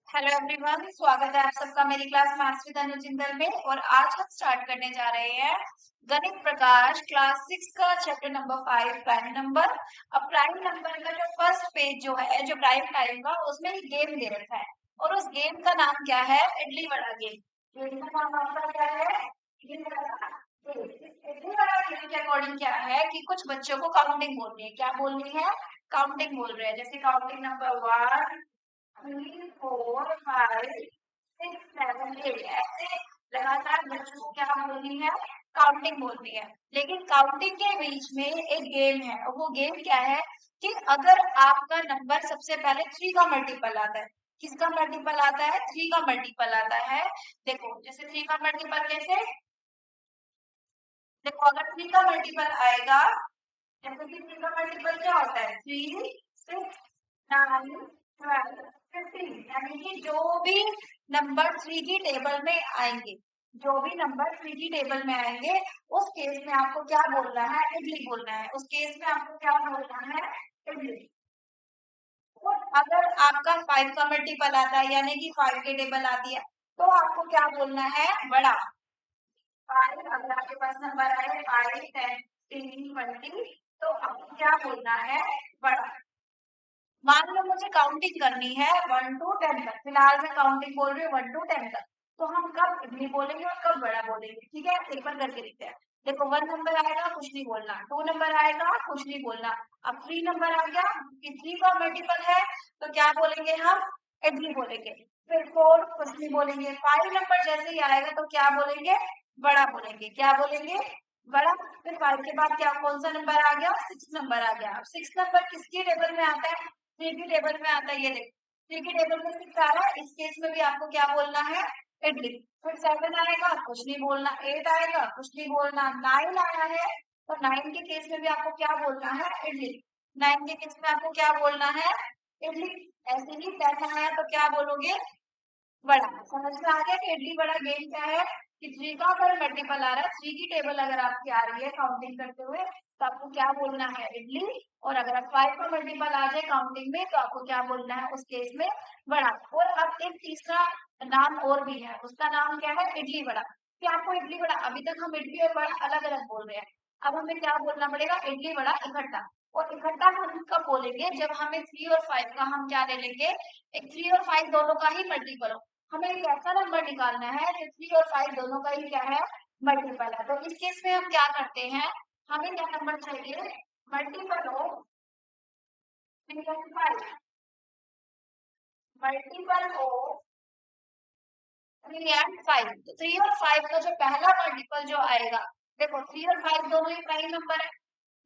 Hello everyone, स्वागत है आप सबका मेरी क्लास मैथ्स विद अनु जिंदल में। और आज हम स्टार्ट करने जा रहे हैं गणित प्रकाश क्लास 6 का चैप्टर नंबर 5 प्राइम नंबर। अब प्राइम नंबर का जो फर्स्ट पेज जो है, जो प्राइम टाइम का, उसमें एक गेम दे रखा है और उस गेम का नाम क्या है? इडली वड़ा गेम। गेम का नाम आपका क्या है? इडली वड़ा गेम। इडली वड़ा गेम के अकॉर्डिंग क्या है कि कुछ बच्चों को काउंटिंग बोलनी है। क्या बोलनी है? काउंटिंग बोल रहे हैं। जैसे काउंटिंग नंबर 1 3 4 5 6 7 8 ऐसे लगातार बच्चों को क्या बोलनी है? काउंटिंग बोलनी है। लेकिन काउंटिंग के बीच में एक गेम है और वो गेम क्या है कि अगर आपका नंबर सबसे पहले 3 का मल्टीपल आता है। किसका मल्टीपल आता है? 3 का मल्टीपल आता है। देखो, जैसे 3 का मल्टीपल कैसे? देखो, अगर 3 का मल्टीपल आएगा, जैसे कि 3 का मल्टीपल क्या होता है? 3 6 9 12 15। यानी कि जो भी नंबर 3 की टेबल में आएंगे, जो भी नंबर 3 की टेबल में आएंगे, उस केस में आपको क्या बोलना है? इडली बोलना है। उस केस में आपको क्या बोलना है? इडली। और अगर आपका 5 का मल्टीपल आता है, यानी कि 5 की टेबल आती है, तो आपको क्या बोलना है? बड़ा। 5, अगर आपके पास नंबर आए 5 10 15 20, तो आपको क्या बोलना है? बड़ा। मान लो मुझे काउंटिंग करनी है 1 टू 10 तक। फिलहाल मैं काउंटिंग बोल रही हूँ 1 टू 10 तक। तो हम कब इडली बोलेंगे और कब बड़ा बोलेंगे? ठीक है, एक बार करके देखते हैं। देखो, 1 नंबर आएगा, कुछ नहीं बोलना। 2 नंबर आएगा, कुछ नहीं बोलना। अब 3 नंबर आ गया कि 3 का मल्टीपल है, तो क्या बोलेंगे हम? इडली बोलेंगे। फिर 4 कुछ नहीं बोलेंगे। 5 नंबर जैसे ही आएगा तो क्या बोलेंगे? बड़ा बोलेंगे। क्या बोलेंगे? बड़ा। फिर 5 के बाद क्या, कौन सा नंबर आ गया? 6 नंबर आ गया। अब 6 नंबर किसकी टेबल में आता है? 3 की टेबल में आता है। ये देखो, 3 की टेबल में 6 आ रहा है। इस केस में भी आपको क्या बोलना है? इडली। फिर 7 आएगा, कुछ नहीं बोलना। 8 आएगा, कुछ नहीं बोलना। 9 आया है, तो 9 के केस में भी आपको क्या बोलना है? इडली। 9 के केस में आपको क्या बोलना है? इडली। ऐसे ही 10 आया तो क्या बोलोगे? बड़ा। समझ में आ गया कि इडली बड़ा गेम क्या है? कि 3 का अगर मल्टीपल आ रहा है, 3 की टेबल अगर आपकी आ रही है काउंटिंग करते हुए, तो आपको क्या बोलना है? इडली। और अगर आप 5 का मल्टीपल आ जाए काउंटिंग में, तो आपको क्या बोलना है उस केस में? बड़ा। और अब एक तीसरा नाम और भी है, उसका नाम क्या है? इडली बड़ा। कि आपको इडली बड़ा, अभी तक हम इडली और बड़ा अलग अलग बोल रहे हैं। अब हमें क्या बोलना पड़ेगा? इडली बड़ा इकट्ठा। और इकट्ठा हम कब बोलेंगे? जब हमें 3 और 5 का हम क्या ले लेंगे? एक 3 और 5 दोनों का ही मल्टीपल हो। हमें एक ऐसा नंबर निकालना है जो 3 और 5 दोनों का ही क्या है? मल्टीपल है। तो इस केस में हम क्या करते हैं? हमें क्या नंबर चाहिए? मल्टीपल हो 3 और 5। मल्टीपल हो 3 एंड 5। तो 3 और 5 का जो पहला मल्टीपल जो आएगा, देखो 3 और 5 दोनों ही प्राइम नंबर है।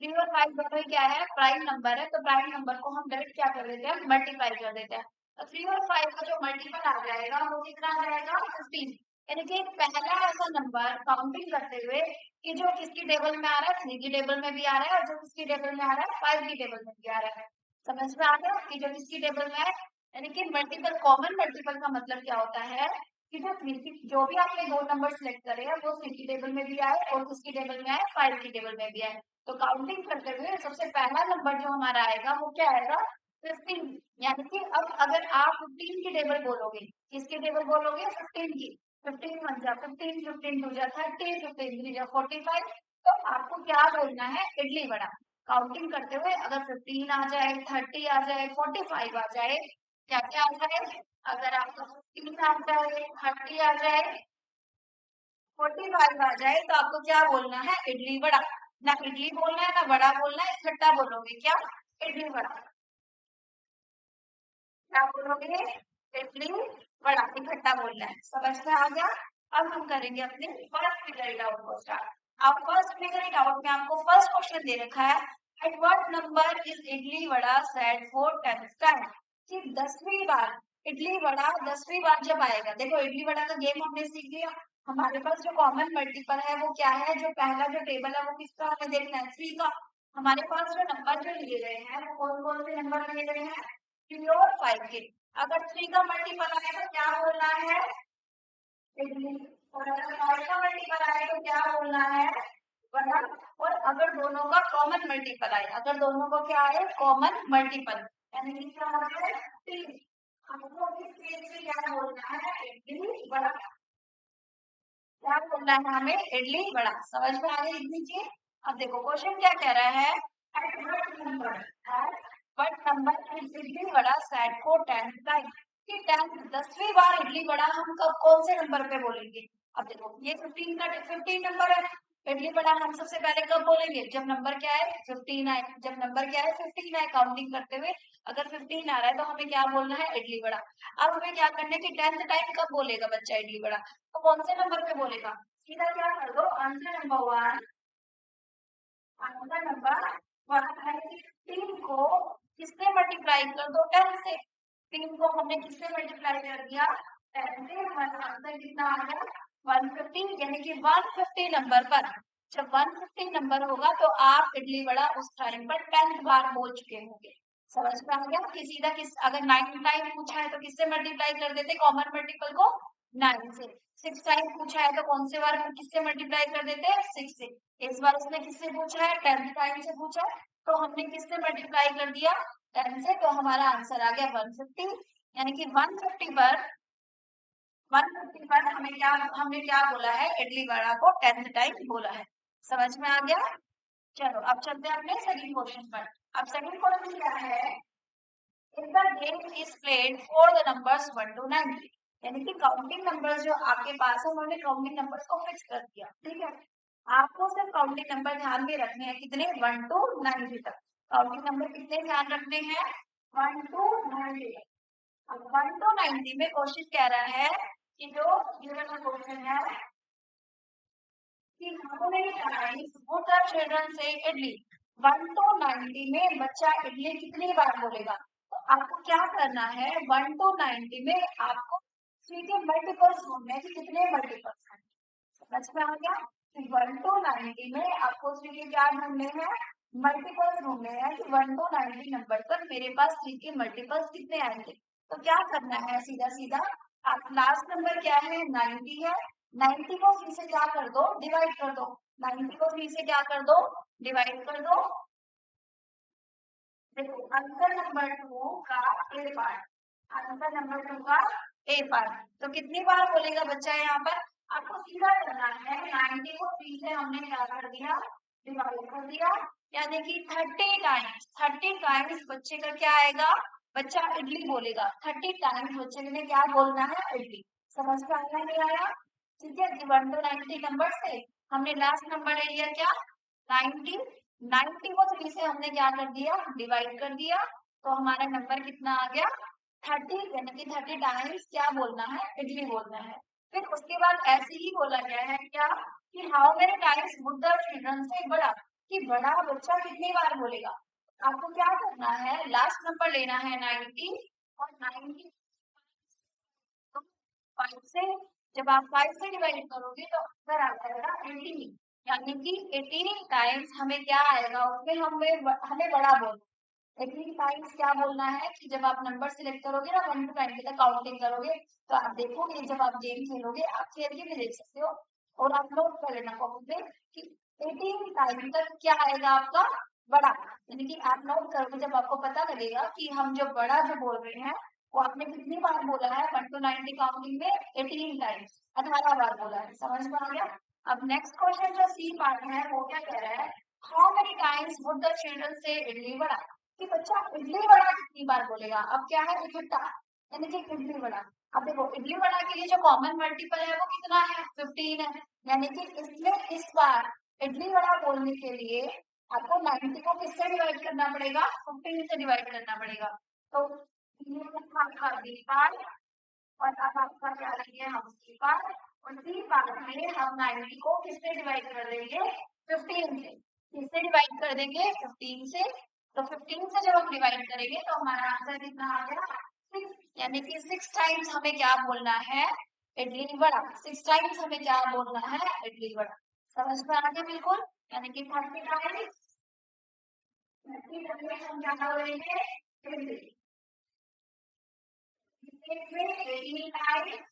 3 और 5 दोनों ही क्या है? प्राइम नंबर है। तो प्राइम नंबर को हम डायरेक्ट क्या कर देते हैं? मल्टीप्लाई कर देते हैं। तो 3 और 5 का जो मल्टीपल आ जाएगा वो कितना आ जाएगा? 15। यानी कि पहला ऐसा नंबर काउंटिंग करते हुए कि जो किसकी टेबल में आ रहा है? 3 की टेबल में भी आ रहा है, और जो किसकी टेबल में आ रहा है? 5 की टेबल में भी आ रहा है। समझ में आ गया कि जो किसकी टेबल में है? यानी कि मल्टीपल, कॉमन मल्टीपल का मतलब क्या होता है कि जो 3 की, जो भी आपने दो नंबर सिलेक्ट करे हैं वो 3 की टेबल में भी आए और किसकी टेबल में आए? 5 की टेबल में भी आए। तो काउंटिंग करते हुए सबसे पहला नंबर जो हमारा आएगा वो क्या आएगा? 15। यानी कि अब अगर आप 15 की टेबल बोलोगे, किसकी टेबल बोलोगे? 15 की। 15 1 जा 15, 15 2 जा 30, 15 3 जा 45। तो आपको क्या बोलना है? इडली वड़ा। काउंटिंग करते हुए अगर 15 आ जाए, 30 आ जाए, 45 आ जाए, क्या क्या आ जाए? अगर आपका 15 आ जाए, 30 आ जाए, 45 आ जाए, तो आपको क्या बोलना है? इडली वड़ा। ना इडली बोलना है ना बड़ा बोलना है, इकट्ठा बोलोगे। क्या? इडली वड़ा। क्या बोलोगे? इडली वड़ा इकट्ठा बोलना है। समझ में आ गया? अब हम करेंगे अपने फर्स्ट फिगर इट आउट को स्टार्ट। अब फर्स्ट फिगर इट आउट में आपको फर्स्ट क्वेश्चन दे रखा है, at what number is idli vada said for 10th time? कि 10वीं बार इडली वड़ा 10वीं बार जब आएगा। देखो, इडली वड़ा का गेम हमने सीख लिया। हमारे पास जो कॉमन मल्टीपल है वो क्या है? जो पहला जो टेबल है वो किसका हमें देखना है? 3 का। हमारे पास जो नंबर जो लिए गए हैं वो कौन कौन से नंबर लिए गए हैं? 3 और 5 के। अगर 3 का मल्टीपल आए तो क्या बोलना है? इडली। और अगर 5 का मल्टीपल आए तो क्या बोलना है? वड़ा। और अगर दोनों का कॉमन मल्टीपल आए, अगर दोनों को क्या आए? कॉमन मल्टीपल, यानी कि क्या हो जाए? 3। हमको इस केस में क्या बोलना है, इडली वड़ा। क्या बोलना है हमें, इडली वड़ा। समझ में आ गई इतनी चीज। अब देखो क्वेश्चन क्या कह रहा है, at what number is idli vada said for 10th time, कि 10वीं बार इडली वड़ा हम कब कौन से नंबर पे बोलेंगे। अब देखो ये 15 नंबर है, इडली वड़ा हम सबसे पहले कब बोलेंगे, जब नंबर क्या है 15 आए। जब नंबर क्या है 15 आए, काउंटिंग करते हुए अगर 15 आ रहा है तो हमें क्या बोलना है, इडली वड़ा। अब हमें क्या करना है कि 10th टाइम कब बोलेगा बच्चा इडली वड़ा, तो कौन से नंबर पे बोलेगा, सीधा क्या कर दो, answer number one, answer number one है कि 3 को किससे मल्टीप्लाई कर दो, 10 से। 3 को हमने किससे मल्टीप्लाई कर दिया, 10 से। हमारा आंसर कितना आ गया, 150, यानी कि 150 नंबर पर। जब 150 नंबर होगा तो आप इडली वड़ा उस टाइम पर 10th बार बोल चुके होंगे। समझ में आ गया कि सीधा किस, अगर 9 टाइम पूछा है तो किससे मल्टीप्लाई कर देते, कॉमन मल्टीपल को 9 से। 6 टाइम पूछा है तो कौन से बार किससे मल्टीप्लाई कर देते हैं, 6 से। इस बार उसने किससे पूछा है, 10th टाइम से पूछा है, तो हमने किससे मल्टीप्लाई कर दिया, 10 से। तो हमारा आंसर आ गया 150, यानी कि 150 पर हमने क्या बोला है, इडली वड़ा को 10th टाइम बोला है। समझ में आ गया। चलो अब चलते हैं अपने सेकंड क्वेश्चन पर। अब सेकंड क्वेश्चन क्या है, if the game is played for the numbers 1 to 90, यानी कि काउंटिंग नंबर्स जो आपके पास है उन्होंने काउंटिंग नंबर्स को फिक्स कर दिया, ठीक है। आपको सिर्फ काउंटिंग नंबर ध्यान में रखने हैं, कितने, 1 to 90 तक। काउंटिंग नंबर कितने ध्यान रखने हैं, 1 to 90। अब 1 to 90 में क्वेश्चन कह रहा है कि जो गिवन क्वेश्चन है कि how many times would the children say idli, 1 to 90 में बच्चा इडली कितनी बार बोलेगा। तो आपको क्या करना है, 1 to 90 में आपको थ्री के मल्टीपल्स ढूंढने हैं कि कितने मल्टीपल्स हैं। समझ में आ गया कि 1 to 90 में आपको थ्री के क्या ढूंढने हैं, मल्टीपल्स ढूंढने हैं कि 1 to 90 नंबर पर मेरे पास थ्री के मल्टीपल्स कितने आएंगे। तो क्या करना है, सीधा सीधा आप लास्ट नंबर क्या है, 90 है, 90 को 3 से क्या कर दो, डिवाइड कर दो। 90 को 3 से क्या कर दो, डिवाइड कर दो। देखो आंसर नंबर 2 का ए पार्ट, आंसर नंबर 2 का ए पार्ट। तो कितनी बार बोलेगा बच्चा यहाँ पर, आपको सीधा करना है, 90 को 3 से हमने क्या कर दिया, डिवाइड कर दिया, यानी कि 30 टाइम्स बच्चे का क्या आएगा, बच्चा इडली बोलेगा। 30 टाइम्स बच्चे ने क्या बोलना है, इडली। समझ में आया नहीं आया, ठीक है। 1 to 90 नंबर से हमने लास्ट नंबर ले लिया क्या, 90। 90 को 3 से हमने क्या कर दिया, डिवाइड कर दिया, तो हमारा नंबर कितना आ गया, 30, यानी कि 30 टाइम्स क्या बोलना है, इडली बोलना है। फिर उसके बाद ऐसे ही बोला गया है क्या, कि how many times would the children से बड़ा, कि बड़ा बच्चा कितनी बार बोलेगा। आपको क्या करना है, लास्ट नंबर लेना है 90, और 90 5 से, जब आप 5 से डिवाइड करोगे तो आंसर आ जाएगा 18, यानी कि 18 टाइम्स हमें क्या आएगा उसमें, हमें बड़ा बोलना। 18 टाइम्स क्या बोलना है कि जब आप नंबर सिलेक्ट करोगे ना 1 to 90 तक काउंटिंग करोगे, तो आप देखोगे जब आप गेम खेलोगे आप खेल के भी देख सकते हो, और आप नोट कर लेना कॉपी पे कि 18 टाइम तक क्या आएगा आपका, बड़ा। यानी कि आप नोट करोगे, जब आपको पता लगेगा कि हम जो बड़ा जो बोल रहे हैं वो आपने कितनी बार बोला है, 1 to 90 काउंटिंग में 18 टाइम्स, 18 बार बोला है। समझ में आ गया। अब नेक्स्ट क्वेश्चन जो सी पार्ट है वो क्या कह रहा है, how many times would the children से इडली वड़ा, कि बच्चा इडली वड़ा कितनी बार बोलेगा। अब क्या है, इकट्ठा, यानी कि इडली वड़ा। अब देखो इडली वड़ा के लिए जो कॉमन मल्टीपल है वो कितना है, 15 है, यानी कि इसमें इस बार इडली वड़ा बोलने के लिए आपको 90 को किससे डिवाइड करना पड़ेगा, 15 से डिवाइड करना पड़ेगा। तो ये आपका बी पार्ट, और अब आपका क्या लेंगे हम सी पार्ट, और सी पार्ट में हम 90 को किससे डिवाइड कर देंगे, 15 से। किससे डिवाइड कर देंगे, 15 से। तो 15 से जब हम डिवाइड करेंगे तो हमारा आंसर कितना आ गया, 6, यानी कि 6 टाइम्स हमें क्या बोलना है, इडली वड़ा। 6 टाइम्स हमें क्या बोलना है, इडली वड़ा। समझ में आ गया बिल्कुल, यानी कि 30 टाइम्स, 30 टाइम्स हम क्या बोलेंगे, इडली। 18 टाइम्स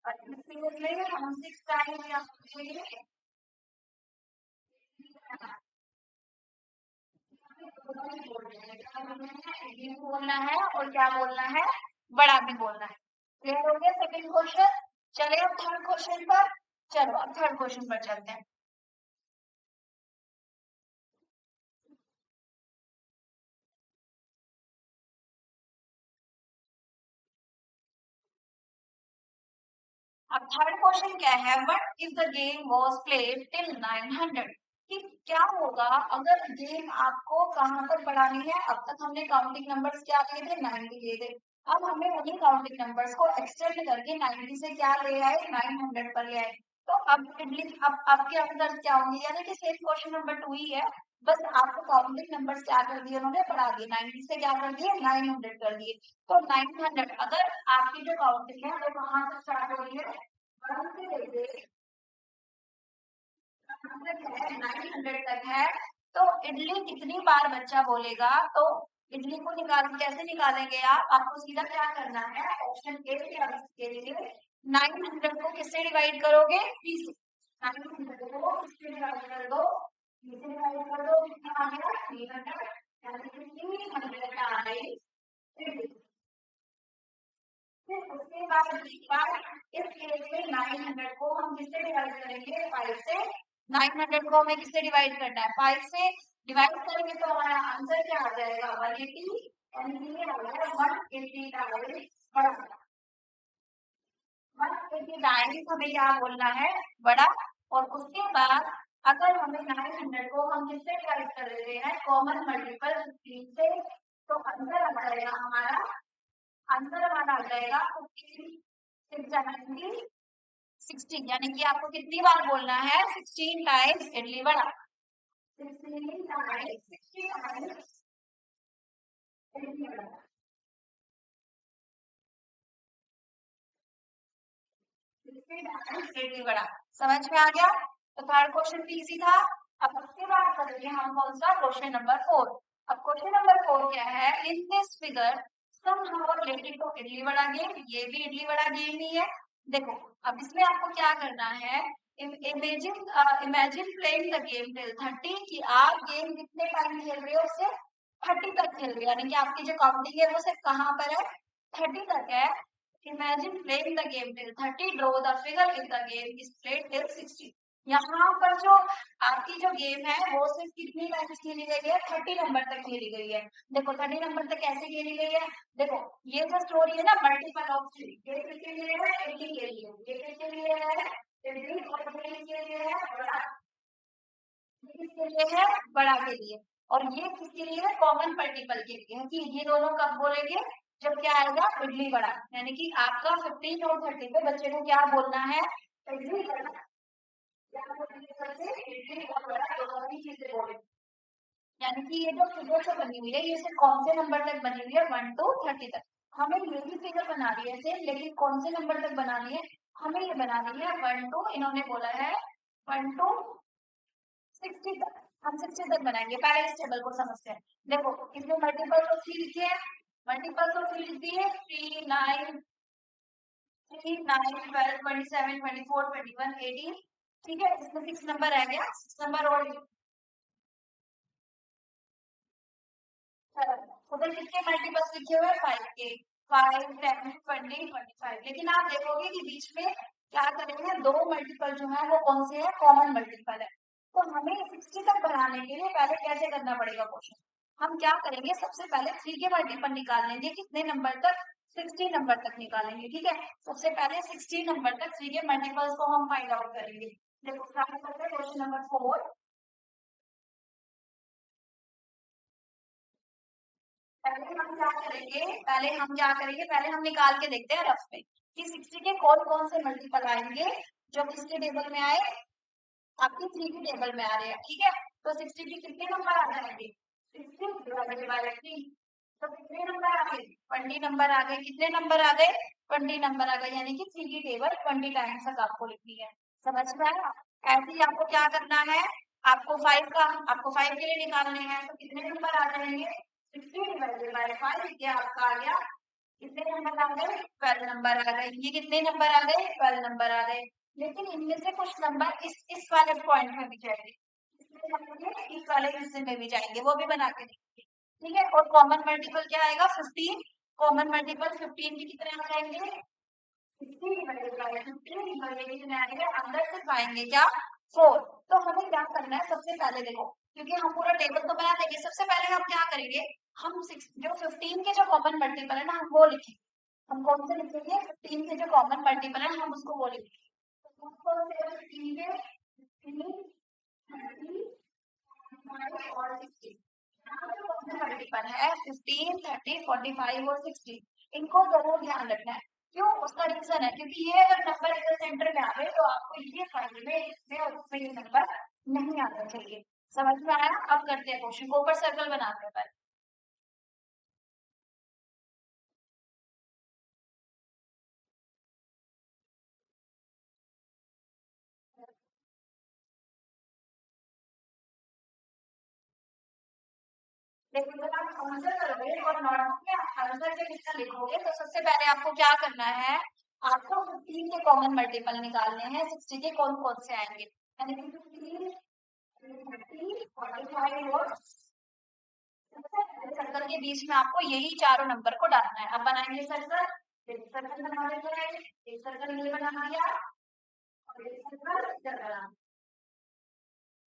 और इसलिए हम 6 टाइम्स या बोलना है और क्या बोलना है, बड़ा भी बोलना है। क्लियर हो गया सेकंड क्वेश्चन। चले अब थर्ड क्वेश्चन पर। चलो अब थर्ड क्वेश्चन पर चलते हैं। अब थर्ड क्वेश्चन क्या है, what if the game was played till 900, कि क्या होगा अगर गेम आपको कहां तक बढ़ानी है। अब तक हमने काउंटिंग नंबर्स क्या लिए थे, 90 लिए थे। अब हमें उन्हीं काउंटिंग नंबर्स को एक्सटेंड करके 90 से क्या ले आए, 900 पर ले आए। तो अब अब आपके अंदर क्या होंगे, यानी कि सेम क्वेश्चन नंबर 2 ही है, बस आपको काउंटिंग नंबर्स क्या कर दिए उन्होंने, बढ़ा दिए, 90 से क्या कर दिए, 900 कर दिए। तो 900 अगर आपकी जो काउंटिंग है वो कहां से स्टार्ट हो रही है, 1 से लेके 900 तक है। तो इडली कितनी बार बच्चा बोलेगा, तो इडली को निकाल कैसे निकालेंगे आप, आपको सीधा क्या करना है, ऑप्शन ए के लिए 900 को किससे डिवाइड करोगे, 3 से। 900 को किससे डिवाइड कर दो, 3 से डिवाइड कर दो, कितना आ गया, 300, यानी कि 300 आ गई। फिर उसके बाद इस केस में 900 को हम किससे डिवाइड करेंगे, 5 से। 900 को हमें किससे डिवाइड करना है, 5 से। डिवाइड करेंगे तो हमारा आंसर क्या आ जाएगा, 180, यानी कि ये आ गया 180 टाइम्स बड़ा। 180 टाइम्स हमें क्या बोलना है, बड़ा। और उसके बाद अगर हमें 900 को हम किससे डिवाइड कर देते हैं, कॉमन मल्टीपल 15 से, तो आंसर आ जाएगा हमारा, आंसर हमारा आ जाएगा 15, 16, यानी कि आपको कितनी बार बोलना है, 16 times idli vada. 16 times, 16 times idli vada. Idli vada समझ में आ गया। तो थर्ड क्वेश्चन भी इजी था। अब उसके बाद करेंगे हम कौन सा, क्वेश्चन नंबर 4। अब क्वेश्चन नंबर 4 क्या है, in this figure some number related to idli vada game, ये भी इडली वड़ा गेम ही है। देखो अब इसमें आपको क्या करना है, imagine imagine playing the game till 30, कि आप गेम कितने टाइम खेल रहे हो, उससे 30 तक खेल रहे हो, यानी कि आपकी जो काउंटिंग है वो सिर्फ कहाँ पर है, 30 तक है। Imagine playing the game till 30, draw the figure if the game is played till 60। यहाँ पर जो आपकी जो गेम है वो सिर्फ कितनी टाइम्स खेली गई है, 30 नंबर तक खेली गई है। देखो 30 नंबर तक कैसे खेली गई है, देखो ये जो स्टोरी है ना, मल्टीपल ऑफ 3, ये किसके लिए है, 80 के लिए, ये किसके लिए है, 80 और ये किसके लिए है, बड़ा, ये किसके लिए है, बड़ा के लिए। और ये किसके लिए है, कॉमन मल्टीपल के लिए है, कि ये दोनों कब बोलेंगे, जब क्या आएगा, इडली वड़ा, यानी कि आपका 15 और 30 पे बच्चे को क्या बोलना है, इडली वड़ा, क्या बोलेंगे बच्चे, इडली और वड़ा दोनों ही चीजें बोलेंगे। यानी कि ये जो फिगर जो बनी हुई है ये सिर्फ कौन से नंबर तक बनी हुई है, 1 to 30 तक। हमें ये भी फिगर बना रही है सेम, लेकिन कौन से नंबर तक बनानी है, हमें ये बनानी है 1 to, इन्होंने बोला है 1 to 60 तक। हम 60 तक बनाएंगे, पहले इस टेबल को समझते हैं। देखो इसमें मल्टीपल तो 3 लिखे हैं, मल्टीपल तो 3 लिख दिए, 3 9 3 9 12 27 24 21 18, ठीक है, इसमें 6 नंबर आ गया, 6 नंबर और उधर कितने मल्टीपल्स लिखे हुए हैं, 5 के, 5 10 20 25। लेकिन आप देखोगे कि बीच में क्या करेंगे, दो मल्टीपल जो है वो कौन से है, कॉमन मल्टीपल है। तो हमें 60 तक बढ़ाने के लिए पहले कैसे करना पड़ेगा क्वेश्चन, हम क्या करेंगे, सबसे पहले 3 के मल्टीपल निकाल लेंगे, कितने नंबर तक, 60 नंबर तक निकालेंगे, ठीक है। सबसे पहले 60 नंबर तक 3 के मल्टीपल्स को हम फाइंड आउट करेंगे। देखो स्टार्ट करते हैं क्वेश्चन नंबर 4। पहले हम निकाल के देखते हैं रफ पे, कि 60 के कौन कौन से मल्टीपल आएंगे जो किसके टेबल में आए, आपकी 3 के टेबल में आ रहे हैं, ठीक है। तो 60 के कितने नंबर आ जाएंगे, 60 डिवाइडेड बाय 3, तो कितने नंबर आ गए, 20 नंबर आ गए, कितने नंबर आ गए, 20 नंबर आ गए, यानी कि 3 की टेबल 20 टाइम्स तक आपको लिखनी है। समझ में आया। ऐसे ही आपको क्या करना है, आपको 5 के लिए निकालने हैं, तो कितने नंबर आ जाएंगे, 60 डिवाइडेड बाय 5, ये आपका आ गया, कितने नंबर आ गए, 12 नंबर आ गए, ये कितने नंबर आ गए, 12 नंबर आ गए। लेकिन इनमें से कुछ नंबर इस वाले पॉइंट में भी जाएंगे, इस वाले हिस्से में भी जाएंगे, वो भी बना के देंगे, ठीक है। और कॉमन मल्टीपल क्या आएगा 15, कॉमन मल्टीपल 15 के कितने आ जाएंगे 15 मल्टीप्लाई 15, ये कितने आएंगे अंदर से पाएंगे क्या 4। तो हमें क्या करना है सबसे पहले देखो, क्योंकि हम पूरा टेबल तो बना देंगे, सबसे पहले हम क्या करेंगे, हम जो 15 के जो कॉमन मल्टीपल है ना हम वो लिखेंगे। हम कौन से लिखेंगे 15 के जो कॉमन मल्टीपल है हम उसको वो लिखेंगे। और 60 मल्टीपल है 15, 30, 45 और 60, इनको जरूर ध्यान रखना है। क्यों, उसका रीजन है क्योंकि ये अगर नंबर इधर सेंटर में आवे तो आपको ये फाइल में इसमें और उसमें ये नंबर नहीं आना चाहिए। समझ में आया? अब करते हैं क्वेश्चन को, ऊपर सर्कल बनाते हैं। लेकिन जब आप आंसर करोगे और नोटबुक में आंसर के कितना लिखोगे तो सबसे पहले आपको क्या करना है, आपको 15 के कॉमन मल्टीपल निकालने हैं, 60 के कौन कौन से आएंगे, यानी कि 15, 30, 45 और सर्कल के बीच में आपको यही चारों नंबर को डालना है। अब बनाएंगे सर्कल, एक सर्कल बना देते हैं, एक सर्कल ये बना दिया और एक सर्कल इधर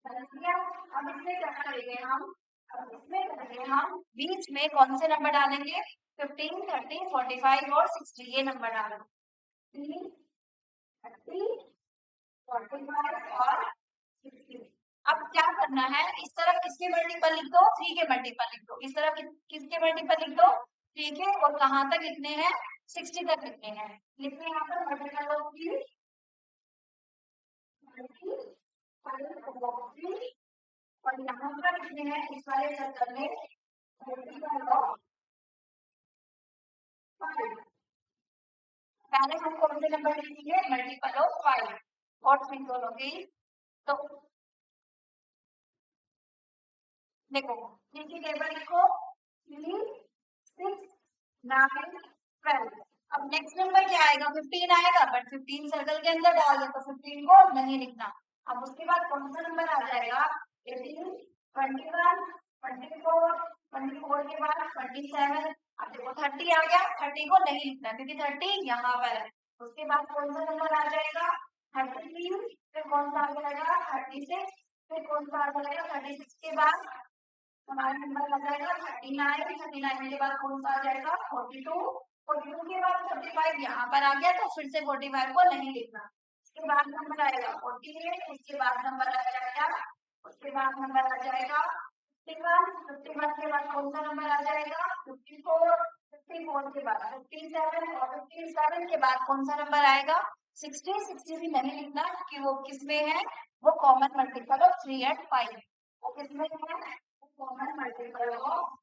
बना दिया। अब इसमें क्या करेंगे हम, अब इसमें करेंगे हम बीच में कौन से नंबर डालेंगे 15, 30, 45 और 60 ये नंबर डालेंगे 3, 30, 45 और 60। अब क्या करना है, इस तरफ किसके मल्टीपल लिख दो 3 के मल्टीपल लिख दो, इस तरफ किसके मल्टीपल लिख दो 3 के, और कहाँ तक लिखने हैं 60 तक लिखने हैं। लिखने यहाँ पर मल्टीपल ऑफ 3, और यहाँ पर लिखने हैं इस वाले सर्कल में मल्टीपल ऑफ 5। पहले हम कौन से नंबर लिखेंगे मल्टीपल ऑफ 5 और 3 दोनों की। तो देखो 3 की टेबल लिखो 3, 6, 9, 12। अब नेक्स्ट नंबर क्या आएगा 15 आएगा, बट 15 सर्कल के अंदर डाल दे तो 15 को नहीं लिखना। अब उसके बाद कौन सा नंबर आ जाएगा 18, 21, 24, 24 के बाद 27। अब देखो 30 आ गया, 30 को नहीं लिखना क्योंकि 30 यहाँ पर है। उसके बाद कौन सा नंबर आ जाएगा 33, फिर कौन सा आ जाएगा 36, फिर कौन सा आ जाएगा 36 के बाद हमारा नंबर आ जाएगा 39, 39 के बाद कौन सा आ जाएगा 42, 42 के बाद 45 यहाँ पर आ गया तो फिर से 45 को नहीं लिखना। उसके बाद नंबर आएगा 48, उसके बाद नंबर आ जाएगा, उसके बाद नंबर आ जाएगा 51, 51 के बाद कौन सा नंबर आ जाएगा 54, 54 के बाद 57 और 57 के बाद कौन सा नंबर आएगा 60, 60 भी नहीं लिखना क्योंकि वो किसमें है, वो कॉमन मल्टीपल ऑफ 3 एंड 5, वो किसमें है common multiple of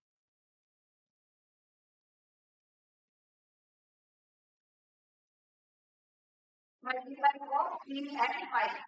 multiple of 3 and 5।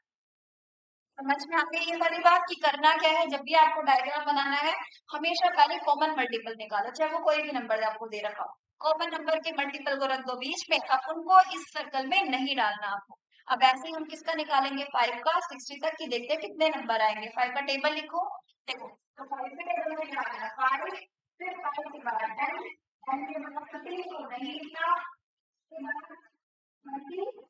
समझ में आ गई ये वाली बात कि करना क्या है, जब भी आपको डायग्राम बनाना है हमेशा पहले कॉमन मल्टीपल निकालो, चाहे वो कोई भी नंबर आपको दे रखा हो, कॉमन नंबर के मल्टीपल को रख दो बीच में, अब उनको इस सर्कल में नहीं डालना आपको। अब ऐसे ही हम किसका निकालेंगे 5 का 60 तक की, देखते हैं कितने नंबर आएंगे। 5 का टेबल लिखो, देखो तो 5 के टेबल में क्या आएगा 5, फिर 5 के बाद 10, 10 के बाद 30 को नहीं लिखना, उसके बाद 30,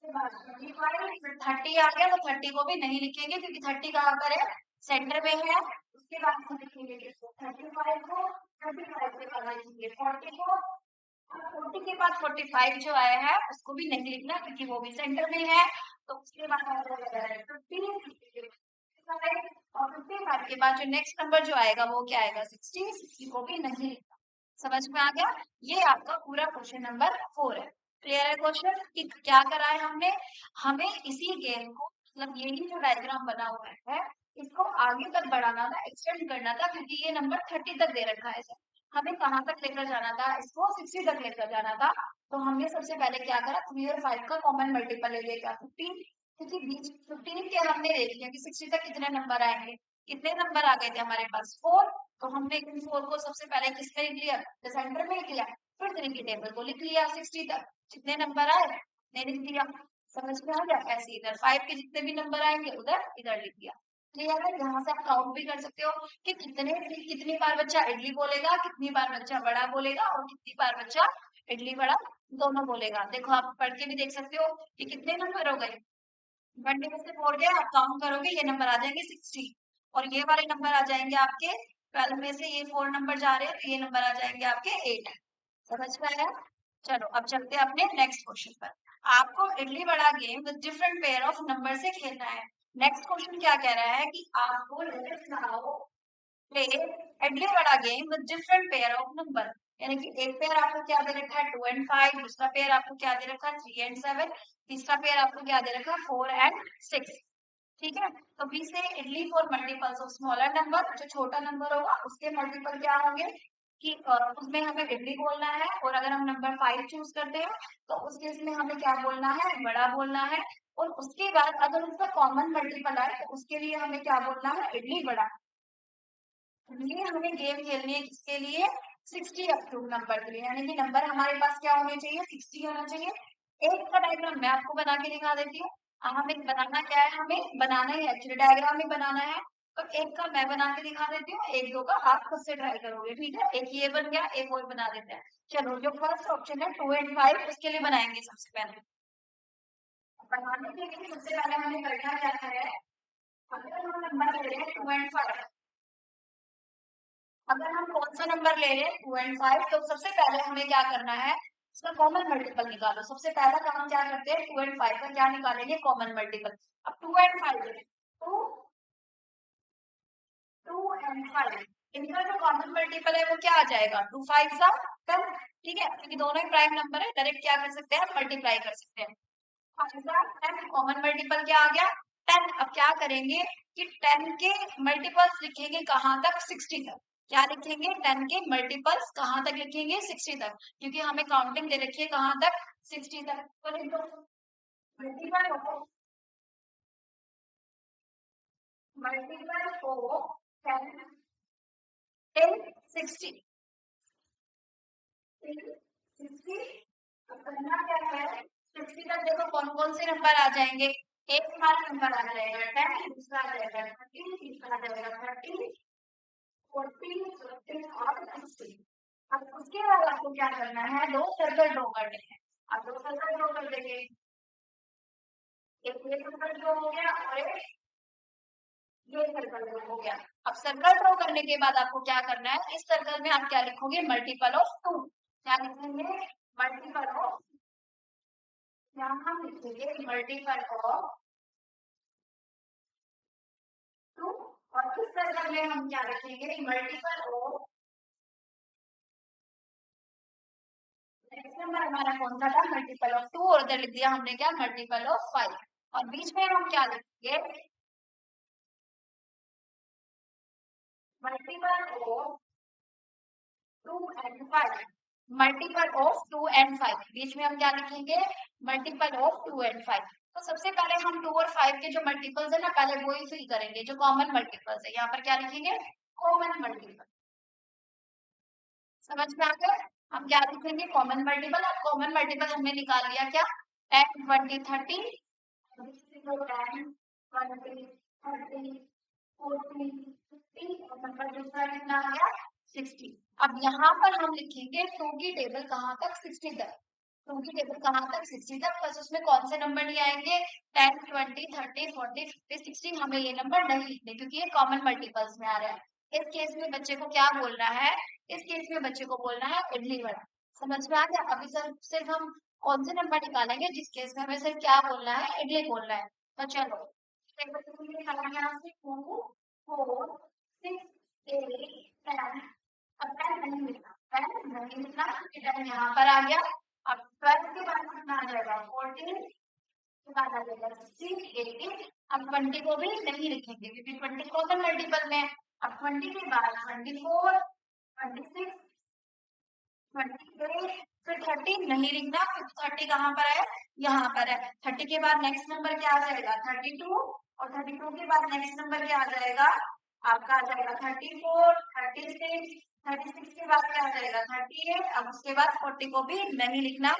30 आ गया तो 30 को भी नहीं लिखेंगे क्योंकि 30 कहाँ पर है सेंटर में है। उसके बाद हम लिखेंगे 35 को, 35 के बाद लिखेंगे 40 को, 40 के बाद 45 जो आया है उसको भी नहीं लिखना क्योंकि वो भी सेंटर में है। तो उसके बाद आ जाएगा 50, और 55 के बाद जो नेक्स्ट नंबर जो आएगा वो क्या आएगा 60, 60 को भी नहीं लिखना। समझ में आ गया? ये आपका पूरा क्वेश्चन नंबर 4 है। क्लियर है क्वेश्चन कि क्या करा है हमने, हमें इसी गेम को मतलब यही जो डायग्राम बना हुआ है इसको आगे तक बढ़ाना था, एक्सटेंड करना था क्योंकि ये नंबर 30 तक दे रखा है सर, हमें कहाँ तक लेकर जाना था इसको 60 तक लेकर जाना था। तो हमने सबसे पहले क्या करा 3 और 5 का कॉमन मल्टीपल ले लिया क्या 15, क्योंकि बीच 15 के हमने देख लिया कि 60 तक कितने नंबर आएंगे, कितने नंबर आ गए थे हमारे पास 4, तो हमने 4 को सबसे पहले किसमें लिख लिया सेंटर में लिख लिया, फिर 3 की टेबल को लिख लिया 60 तक जितने नंबर आए ने लिख दिया। समझ में आ गया? ऐसे इधर 5 के जितने भी नंबर आएंगे उधर इधर लिख दिया। क्लियर है? यहाँ से आप काउंट भी कर सकते हो कि कितनी बार बच्चा इडली बोलेगा, कितनी बार बच्चा बड़ा बोलेगा और कितनी बार बच्चा इडली बड़ा दोनों बोलेगा। देखो आप पढ़ के भी देख सकते हो कि कितने नंबर हो गए। 20 में से 4 गया, आप काउंट करोगे ये नंबर आ जाएंगे 60 और ये वाले नंबर आ जाएंगे आपके 12 में से ये 4 नंबर जा रहे हैं तो ये नंबर आ जाएंगे आपके 8। समझ में आया? चलो अब चलते हैं अपने नेक्स्ट क्वेश्चन पर। आपको idli vada game with different pair of number से खेलना है। नेक्स्ट क्वेश्चन क्या कह रहा है कि आपको let's now play idli vada game with different pair of number. यानी कि एक पेयर आपको क्या दे रखा है 2 एंड 5, दूसरा पेयर आपको क्या दे रखा है 3 एंड 7, तीसरा पेयर आपको क्या दे रखा है 4 एंड 6। ठीक है, तो बी से idli for multiples of smaller number, जो छोटा नंबर होगा उसके मल्टीपल क्या होंगे कि उसमें हमें इडली बोलना है। और अगर हम नंबर 5 चूज करते हैं तो उस केस में हमें क्या बोलना है, बड़ा बोलना है। और उसके बाद अगर उसका कॉमन मल्टीपल आए तो उसके लिए हमें क्या बोलना है, इडली बड़ा। ये हमें गेम खेलनी है किसके लिए, 60 अप टू नंबर के लिए, यानी कि नंबर हमारे पास क्या होने चाहिए, 60 होना चाहिए। एक का डायग्राम मैं आपको बना के दिखा देती हूँ। हमें बनाना क्या है, हमें बनाना ही एक्चुअली डायग्राम ही बनाना है। तो एक का मैं बना के दिखा देती हूँ, एक दो का आप खुद से ट्राई करोगे। ठीक है, एक ये बन गया, एक और बना देते हैं। चलो जो फर्स्ट ऑप्शन है 2 एंड 5 उसके लिए बनाएंगे सबसे पहले। बनाने के लिए सबसे पहले हमें करना क्या है, अगर हम नंबर ले रहे हैं 2 एंड 5, अगर हम कौन सा नंबर ले रहे हैं 2 एंड 5, तो सबसे पहले हमें क्या करना है, उसका कॉमन मल्टीपल निकालो। सबसे पहला काम क्या करते हैं, 2 एंड 5 का क्या निकालेंगे, कॉमन मल्टीपल। अब 2 एंड 5 टू 2 एंड 5 इनका जो कॉमन मल्टीपल है वो क्या आ जाएगा, 2 5 सा 10। ठीक है, क्योंकि दोनों ही प्राइम नंबर है, डायरेक्ट क्या कर सकते हैं, मल्टीप्लाई कर सकते हैं। कॉमन मल्टीपल क्या आ गया 10। अब क्या करेंगे कि 10 के मल्टीपल्स लिखेंगे कहाँ तक, 60 तक। क्या लिखेंगे, 10 के मल्टीपल्स कहाँ तक लिखेंगे, 60 तक, क्योंकि हमें काउंटिंग दे रखी है कहाँ तक, 60 तक। तो लिख दो मल्टीपल हो, मल्टीपल हो 10 टिल 60, टिल 60। अब करना क्या है, 60 तक देखो कौन कौन से नंबर आ जाएंगे। एक हमारा नंबर आ जाएगा 10, दूसरा आ जाएगा 13, तीसरा आ जाएगा 30, 40, 50 और 60। अब उसके बाद आपको क्या करना है, दो सर्कल ड्रॉ करने हैं। अब दो सर्कल ड्रॉ कर देंगे, एक ये सर्कल ड्रॉ हो गया और एक ये सर्कल ड्रॉ हो गया। अब सर्कल ड्रॉ करने के बाद आपको क्या करना है, इस सर्कल में आप क्या लिखोगे, मल्टीपल ऑफ 2। क्या लिखेंगे, मल्टीपल ऑफ, यहाँ हम लिखेंगे मल्टीपल ऑफ 2। और इस सर्कल में हम क्या लिखेंगे, मल्टीपल ऑफ, नेक्स्ट नंबर हमारा कौन सा था, मल्टीपल ऑफ 2, और इधर लिख दिया हमने क्या, मल्टीपल ऑफ 5। और बीच में हम क्या लिखेंगे, multiple of 2 and 5। Multiple of 2 and 5, बीच में हम क्या लिखेंगे, मल्टीपल ऑफ 2 एंड 5। तो सबसे पहले हम 2 और 5 के जो मल्टीपल्स है ना, पहले वो ही फिल करेंगे, जो कॉमन मल्टीपल्स है। यहाँ पर क्या लिखेंगे, कॉमन मल्टीपल। समझ में आ गया, हम क्या लिखेंगे, कॉमन मल्टीपल। अब कॉमन मल्टीपल हमने निकाल लिया क्या, 10 20 30, 10 20 30 40 50, और नंबर दूसरा कितना आ गया, 60। अब यहाँ पर हम लिखेंगे 2 की टेबल कहाँ तक, 60 तक। 2 की टेबल कहाँ तक, 60 तक। बस उसमें कौन से नंबर नहीं आएंगे, 10 20 30 40 50 60, हमें ये नंबर नहीं लिखने क्योंकि ये कॉमन मल्टीपल्स में आ रहा है। इस केस में बच्चे को क्या बोलना है, इस केस में बच्चे को बोलना है इडली वड़ा। समझ में आ गया। अभी सर सिर्फ हम कौन से नंबर निकालेंगे, जिस केस में हमें सिर्फ क्या बोलना है, इडली बोलना है। तो चलो यहाँ से 2 4 6 8 10। अब 10 नहीं लिखना, 10 नहीं लिखना क्योंकि 10 यहाँ पर आ गया। अब 12 के बाद कितना आ जाएगा, 14 के बाद आ जाएगा 16 18। अब 20 को भी नहीं लिखेंगे क्योंकि 20 कॉमन मल्टीपल में है। अब 20 के बाद 24 26 28, फिर 30 नहीं लिखना क्योंकि 30 कहाँ पर है, यहाँ पर है। 30 के बाद नेक्स्ट नंबर क्या आ जाएगा, 32, और 32 के बाद नेक्स्ट नंबर क्या आ जाएगा, आपका आ जाएगा 34 36, 36 के बाद क्या आ जाएगा 38। अब उसके बाद 40 को भी नहीं लिखना।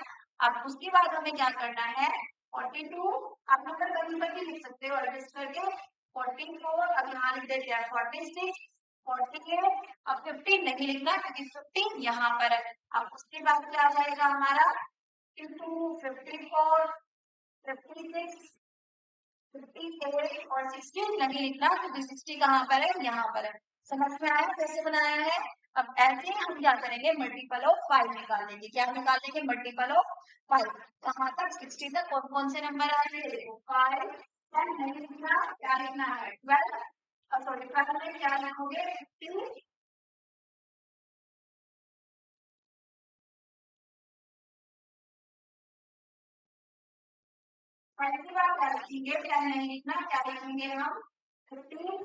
अब उसके बाद हमें क्या करना है, 42 आप नंबर कहीं पर भी लिख सकते हो एडजस्ट करके, 44, अब यहाँ लिख देते हैं 46, 48, अब 50 नहीं लिखना क्योंकि 50 यहाँ पर है। अब उसके बाद क्या आ जाएगा हमारा 52, 54, 56, 58 और 60 नहीं लिखना क्योंकि 60 कहाँ पर है, यहाँ पर है। समझ में आया कैसे बनाया है? अब ऐसे हम क्या करेंगे, मल्टीपल ऑफ 5 निकाल लेंगे। क्या निकाल लेंगे? Multiple of 5। कहाँ तक? 60 तक। कौन कौन से नंबर आएंगे? देखो 5, 10 नहीं लिखना, क्या लिखना है? 12, सॉरी 12 में क्या लिखोगे? 50, 5 के बाद क्या लिखेंगे? 10 नहीं लिखना, क्या लिखेंगे हम? 15,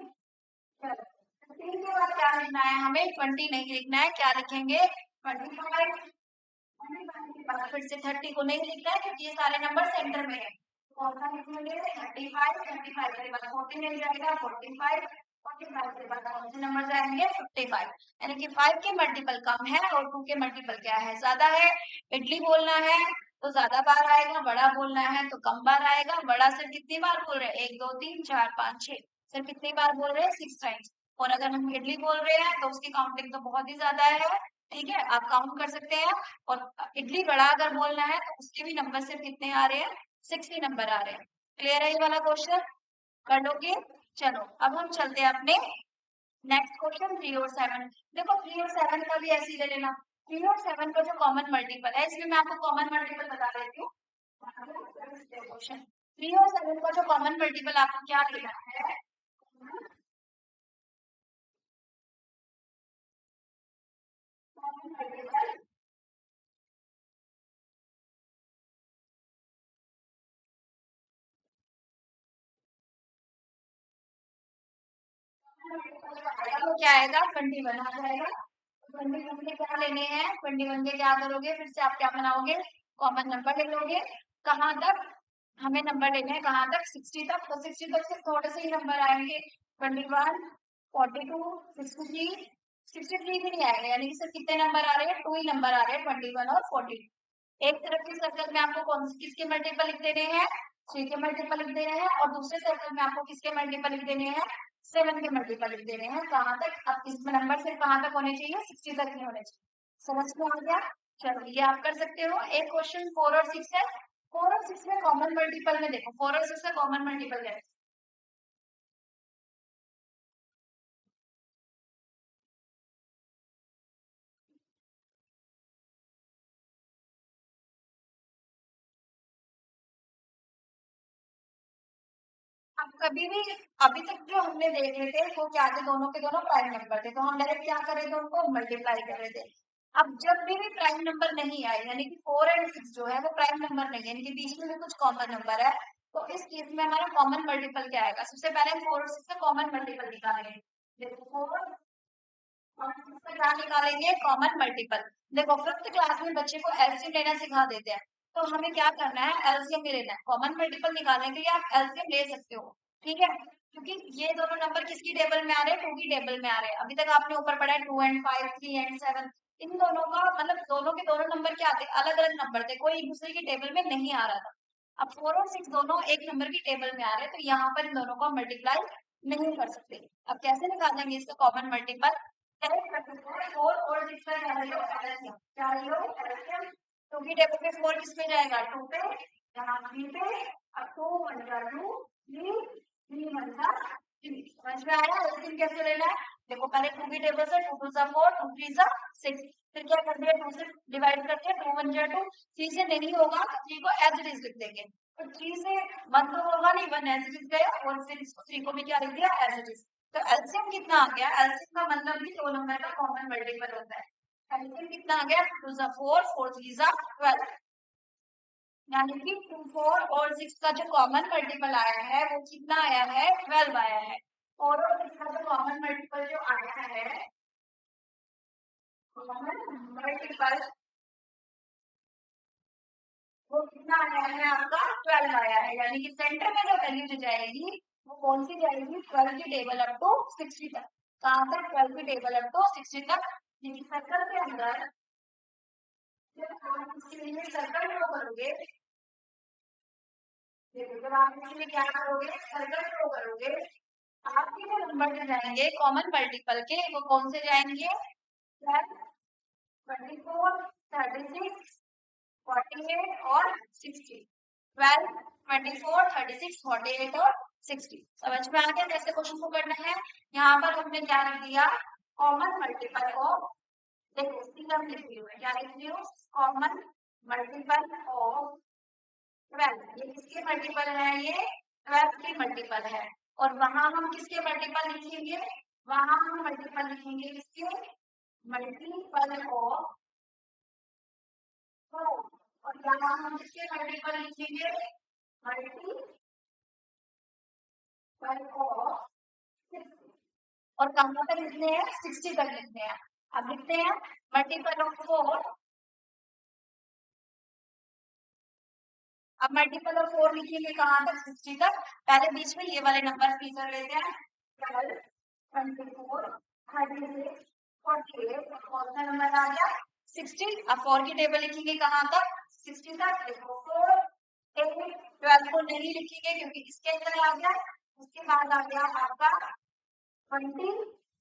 15 के बाद क्या लिखना है हमें? 20 नहीं लिखना है, क्या लिखेंगे? 25, 25 के बाद फिर से 30 को नहीं लिखना है क्योंकि ये सारे नंबर सेंटर में है। कौन सा लिखेंगे? 35, 35 के बाद 40 नहीं जाएगा, 45, 45 के बाद कौन से नंबर जाएंगे? 55। यानी कि 5 के मल्टीपल कम है और 2 के मल्टीपल क्या है? ज्यादा है। इडली बोलना है तो ज्यादा बार आएगा, बड़ा बोलना है तो कम बार आएगा। बड़ा सर कितनी बार बोल रहे हैं? 1 2 3 4 5 6। सर कितनी बार बोल रहे हैं? 6 टाइम्स। और अगर हम इडली बोल रहे हैं तो उसकी काउंटिंग तो बहुत ही ज्यादा है। ठीक है, आप काउंट कर सकते हैं। और इडली बड़ा अगर बोलना है तो उसके भी नंबर सिर्फ कितने आ रहे हैं? 60 नंबर आ रहे हैं। क्लियर है ये वाला क्वेश्चन? कर लोगे? चलो अब हम चलते हैं अपने नेक्स्ट क्वेश्चन 3 और 7। देखो 3 और 7 का भी ऐसे ही ले लेना। 3 और 7 का जो कॉमन मल्टीपल है, इसमें मैं आपको कॉमन मल्टीपल बता देती हूँ। क्वेश्चन 3 और 7 का जो कॉमन मल्टीपल आपको क्या लेना है? कॉमन मल्टीपल तो क्या आएगा? 21 आ जाएगा। 21 के क्या लेने हैं? 21 के क्या करोगे? फिर से आप क्या बनाओगे? कॉमन नंबर ले लोगे। कहाँ तक हमें नंबर लेने हैं? कहाँ तक? 60 तक। तो 60 तक से थोड़े से ही नंबर आएंगे। 21, 42, 63, 63 भी नहीं आएगा। यानी कि सिर्फ कितने नंबर आ रहे हैं? 2 ही नंबर आ रहे हैं, 21 और 42। एक तरफ के सर्कल में आपको कौन किसके मल्टीपल लिख देने हैं? 3 के मल्टीपल लिख देने हैं। और दूसरे सर्कल में आपको किसके मल्टीपल लिख देने हैं? 7 के मल्टीपल लिख देने हैं। कहाँ तक? अब इसमें नंबर सिर्फ कहाँ तक होने चाहिए? 60 तक नहीं होने चाहिए। समझ में आ गया? चलो ये आप कर सकते हो। एक क्वेश्चन 4 और 6 है। 4 और 6 में कॉमन मल्टीपल में देखो, 4 और 6 में कॉमन मल्टीपल है। अब कभी भी अभी तक जो हमने देखे थे वो क्या थे? दोनों के दोनों प्राइम नंबर थे, तो हम डायरेक्ट क्या कर रहे थे? उनको मल्टीप्लाई कर रहे थे। अब जब भी प्राइम नंबर नहीं आए, यानी कि 4 एंड 6 जो है वो प्राइम नंबर नहीं है, यानी कि बीच में भी कुछ कॉमन नंबर है, तो इस केस में हमारा कॉमन मल्टीपल क्या आएगा? सबसे पहले हम 4 और 6 का कॉमन मल्टीपल निकालेंगे। देखो 4 और 6 का क्या निकालेंगे? Common multiple. देखो फिफ्थ क्लास में बच्चे को एलसीएम लेना सिखा देते हैं, तो हमें क्या करना है? एलसीएम ही लेना है। कॉमन मल्टीपल निकालने के लिए आप एलसीएम ले सकते हो। ठीक है, क्योंकि ये दोनों नंबर किसकी टेबल में आ रहे हैं? 2 की टेबल में आ रहे हैं। अभी तक आपने ऊपर पढ़ा है 2 एंड 5, 3 एंड 7। इन दोनों का मतलब दोनों के दोनों नंबर क्या आते? अलग अलग नंबर थे, कोई एक दूसरे की टेबल में नहीं आ रहा था। अब 4 और 6 दोनों एक नंबर की टेबल में आ रहे हैं, तो यहाँ पर इन दोनों को मल्टीप्लाई नहीं कर सकते। अब कैसे निकालेंगे इसका कॉमन मल्टीपल? डायरेक्ट कर सकते हैं। 4 और 6 का क्या ले लो? एलसीएम। क्या ले लो? एलसीएम। 2 की टेबल पे 4 किस पे जाएगा? 2 पे, यहाँ 3 पे। अब 2 1 जा 2, 3, 3 1 जा 3। समझ में आया? एलसीएम कैसे लेना है? देखो पहले 2 की टेबल से 2 2 जा 4, 2 3 जा 6। फिर क्या कर दिया? 2 से डिवाइड करके 2 1 जा 2। 3 से नहीं होगा तो 3 को एज इट इज लिख देंगे। तो 3 से 1 तो होगा नहीं, 1 एज इट इज गया, और फिर इसको 3 को भी क्या लिख दिया? As it is. तो एलसीएम कितना आ गया? एलसीएम का मतलब भी दो नंबर का कॉमन मल्टीपल होता है। एलसीएम कितना आ गया? 2 जा 4, 4 3 जा 12। यानी कि 2 4 और 6 का जो कॉमन मल्टीपल आया है वो कितना आया है? 12 आया है। 4 और 6 का जो कॉमन मल्टीपल जो आया है, कॉमन मल्टीपल वो कितना आया है? आपका 12 आया है। यानी कि सेंटर में जो वैल्यू जो जाएगी वो कौन सी जाएगी? 12 की टेबल अप टू 60 तक। कहाँ तक? 12 की टेबल अप टू 60 तक। सर्कल के अंदर जब आप इसके लिए सर्कल ड्रॉ करोगे, देखो जब आप इसके लिए क्या करोगे? सर्कल ड्रॉ करोगे, आपके जो नंबर जो जाएंगे कॉमन मल्टीपल के वो कौन से जाएंगे? 12, 24, 36, 48 और 60। 12, 24, 36, 48 और 60। समझ में आ गया कैसे क्वेश्चन को करना है? यहाँ पर हमने क्या रख दिया? कॉमन मल्टीपल ऑफ, देखो सीधम लिख रही हूँ, क्या लिख रही हूँ? Common multiple of 12। ये किसके मल्टीपल है? ये 12 के मल्टीपल है। और वहां हम किसके मल्टीपल लिखेंगे? वहां हम मल्टीपल लिखेंगे किसके? Multiple of 4। और यहाँ हम किसके मल्टीपल लिखेंगे? Multiple of 6। और कहाँ तक लिखने हैं? 60 तक लिखने हैं। अब लिखते हैं मल्टीपल ऑफ 4। अब मल्टीपल ऑफ 4 लिखेंगे कहाँ तक? 60 तक। पहले बीच में ये वाले नंबर फिल कर लेते हैं। 12, 24, 36, 48 और कौन सा नंबर आ गया? 60। अब 4 की टेबल लिखेंगे कहाँ तक? 60 तक। देखो 4, 8, 12 को नहीं लिखेंगे क्योंकि इसके अंदर आ गया। उसके बाद आ गया आपका 20,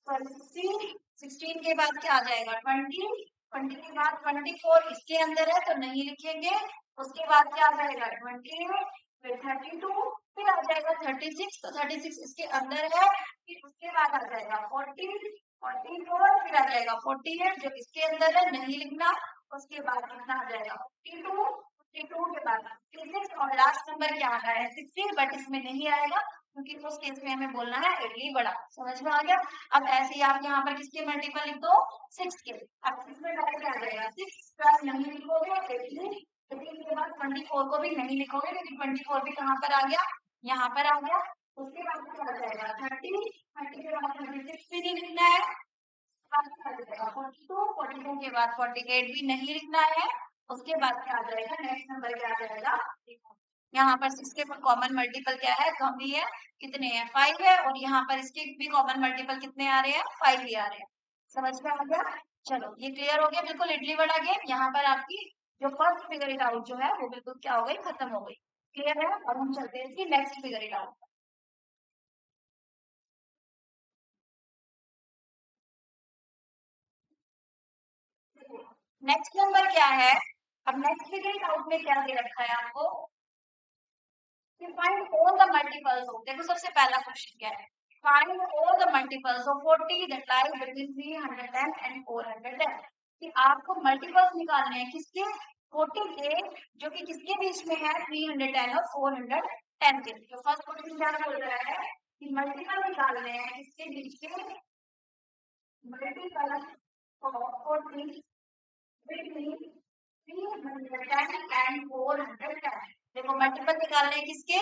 16, 16 के बाद क्या आ जाएगा? 20, 20 के बाद 24 इसके अंदर है तो नहीं लिखेंगे। उसके बाद क्या आ जाएगा? 28, फिर 32, फिर आ जाएगा 36, तो 36 इसके अंदर है। फिर उसके बाद आ जाएगा 40, 44, फिर आ जाएगा 48 जो इसके अंदर है, नहीं लिखना। उसके बाद कितना आ जाएगा? 52, 52 के बाद 56 और लास्ट नंबर क्या आ रहा है? 60, बट इसमें नहीं आएगा क्योंकि उस केस में हमें बोलना है इडली बड़ा। समझ में आ गया? अब ऐसे ही आप यहाँ पर किसके मल्टीपल लिख दो? 6 के। अब 6 में डायरेक्ट आ जाएगा 6 प्लस नहीं लिखोगे 18, 18 के बाद 24 को भी नहीं लिखोगे क्योंकि 24 भी कहाँ पर आ गया? यहाँ पर आ गया। उसके बाद क्या आ जाएगा? 30, 30 के बाद 36 भी नहीं लिखना है। 42, 42 के बाद 48 भी नहीं लिखना है। उसके बाद क्या आ जाएगा? नेक्स्ट नंबर क्या आ जाएगा? यहाँ पर 6 के कॉमन मल्टीपल क्या है? कम ही है। कितने हैं? 5 है। और यहाँ पर इसके भी कॉमन मल्टीपल कितने आ रहे हैं? 5 ही आ रहे हैं। समझ में आ गया? चलो ये क्लियर हो गया बिल्कुल इडली वड़ा गेम। यहाँ पर आपकी जो फर्स्ट फिगर इट आउट जो है वो बिल्कुल क्या हो गई? खत्म हो गई। क्लियर है? और हम चलते हैं इसकी next figure it out. Next number क्या है? अब नेक्स्ट फिगर इट आउट में क्या दे रखा है आपको? Find all the multiples of, देखो सबसे पहला क्वेश्चन क्या है? Find all the multiples of 40 that lie between 310 and 410। कि आपको मल्टीपल्स निकालने हैं किसके? 40 के, जो कि किसके बीच में है? 310 और 410 के। तो फर्स्ट क्वेश्चन क्या बोल रहा है कि मल्टीपल निकालने हैं किसके बीच के? Multiple of 40 between 310 and 410। देखो मल्टीपल निकालने हैं किसके?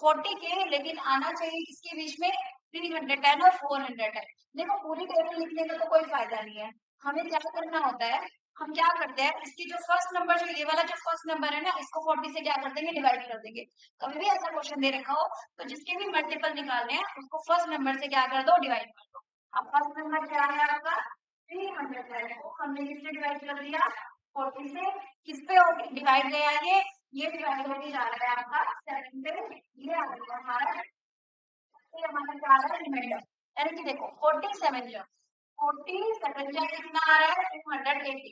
40 के, लेकिन आना चाहिए किसके बीच में? 310 और 410। देखो पूरी टेबल लिखने का तो कोई फायदा नहीं है। हमें क्या करना होता है? हम क्या करते हैं, इसकी जो फर्स्ट नंबर, जो ये वाला जो फर्स्ट नंबर है ना, इसको 40 से क्या कर देंगे? डिवाइड कर देंगे। कभी भी ऐसा क्वेश्चन दे रखा हो तो जिसके भी मल्टीपल निकालने हैं उसको फर्स्ट नंबर से क्या कर दो? डिवाइड कर दो। अब फर्स्ट नंबर क्या है आपका? 310 को हमने किससे डिवाइड कर दिया? 40 से। किस पे डिवाइड गया ये डिवाइड होके जा रहा है आपका 7 पे। ये आ गया हमारा, ये हमारा क्या आ रहा है? रिमाइंडर। यानी कि देखो 47 जो 47 जो कितना आ रहा है? 280।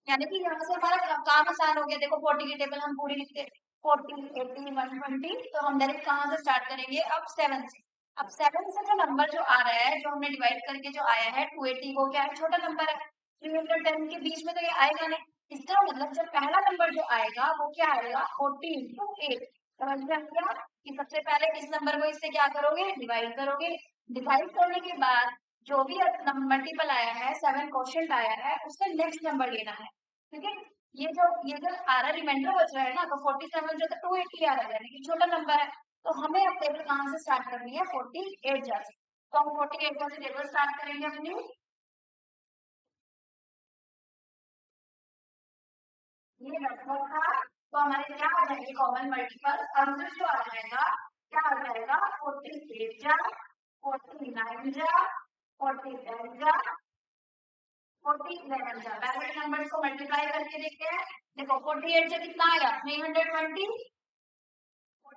यानी कि यहाँ से हमारा काम आसान हो गया। देखो 40 की टेबल हम पूरी लिखते हैं, 40, 80, 120। तो हम डायरेक्ट कहाँ से स्टार्ट करेंगे? अब 7 से। अब 7 से जो नंबर जो आ रहा है, जो हमने डिवाइड करके जो आया है 280, वो क्या है? छोटा नंबर है। 310 के बीच में तो ये आएगा नहीं। इसका मतलब जब पहला नंबर जो आएगा वो क्या आएगा? 40 इंटू 8। समझ में आ गया कि सबसे पहले इस नंबर को इससे क्या करोगे? डिवाइड करोगे। डिवाइड करने के बाद जो भी मल्टीपल आया है, 7 क्वेश्चन आया है, उससे नेक्स्ट नंबर लेना है। ठीक है? ये जो आ रहा रिमाइंडर बच रहा है ना, तो 47 जो था 280 आ रहा है, यानी कि छोटा नंबर है। तो हमें अब टेबल कहाँ से स्टार्ट करनी है? 48 जाके। तो हम 48 से टेबल स्टार्ट करेंगे अपनी। ये लगभग था। तो हमारे क्या आ जाएंगे कॉमन मल्टीपल? आंसर जो आ जाएगा क्या आ जाएगा? 48 जा, 49 जा, 47 जा, 47 जा। पहले नंबर्स को मल्टीप्लाई करके देखते हैं। देखो 48 से कितना आया? 320।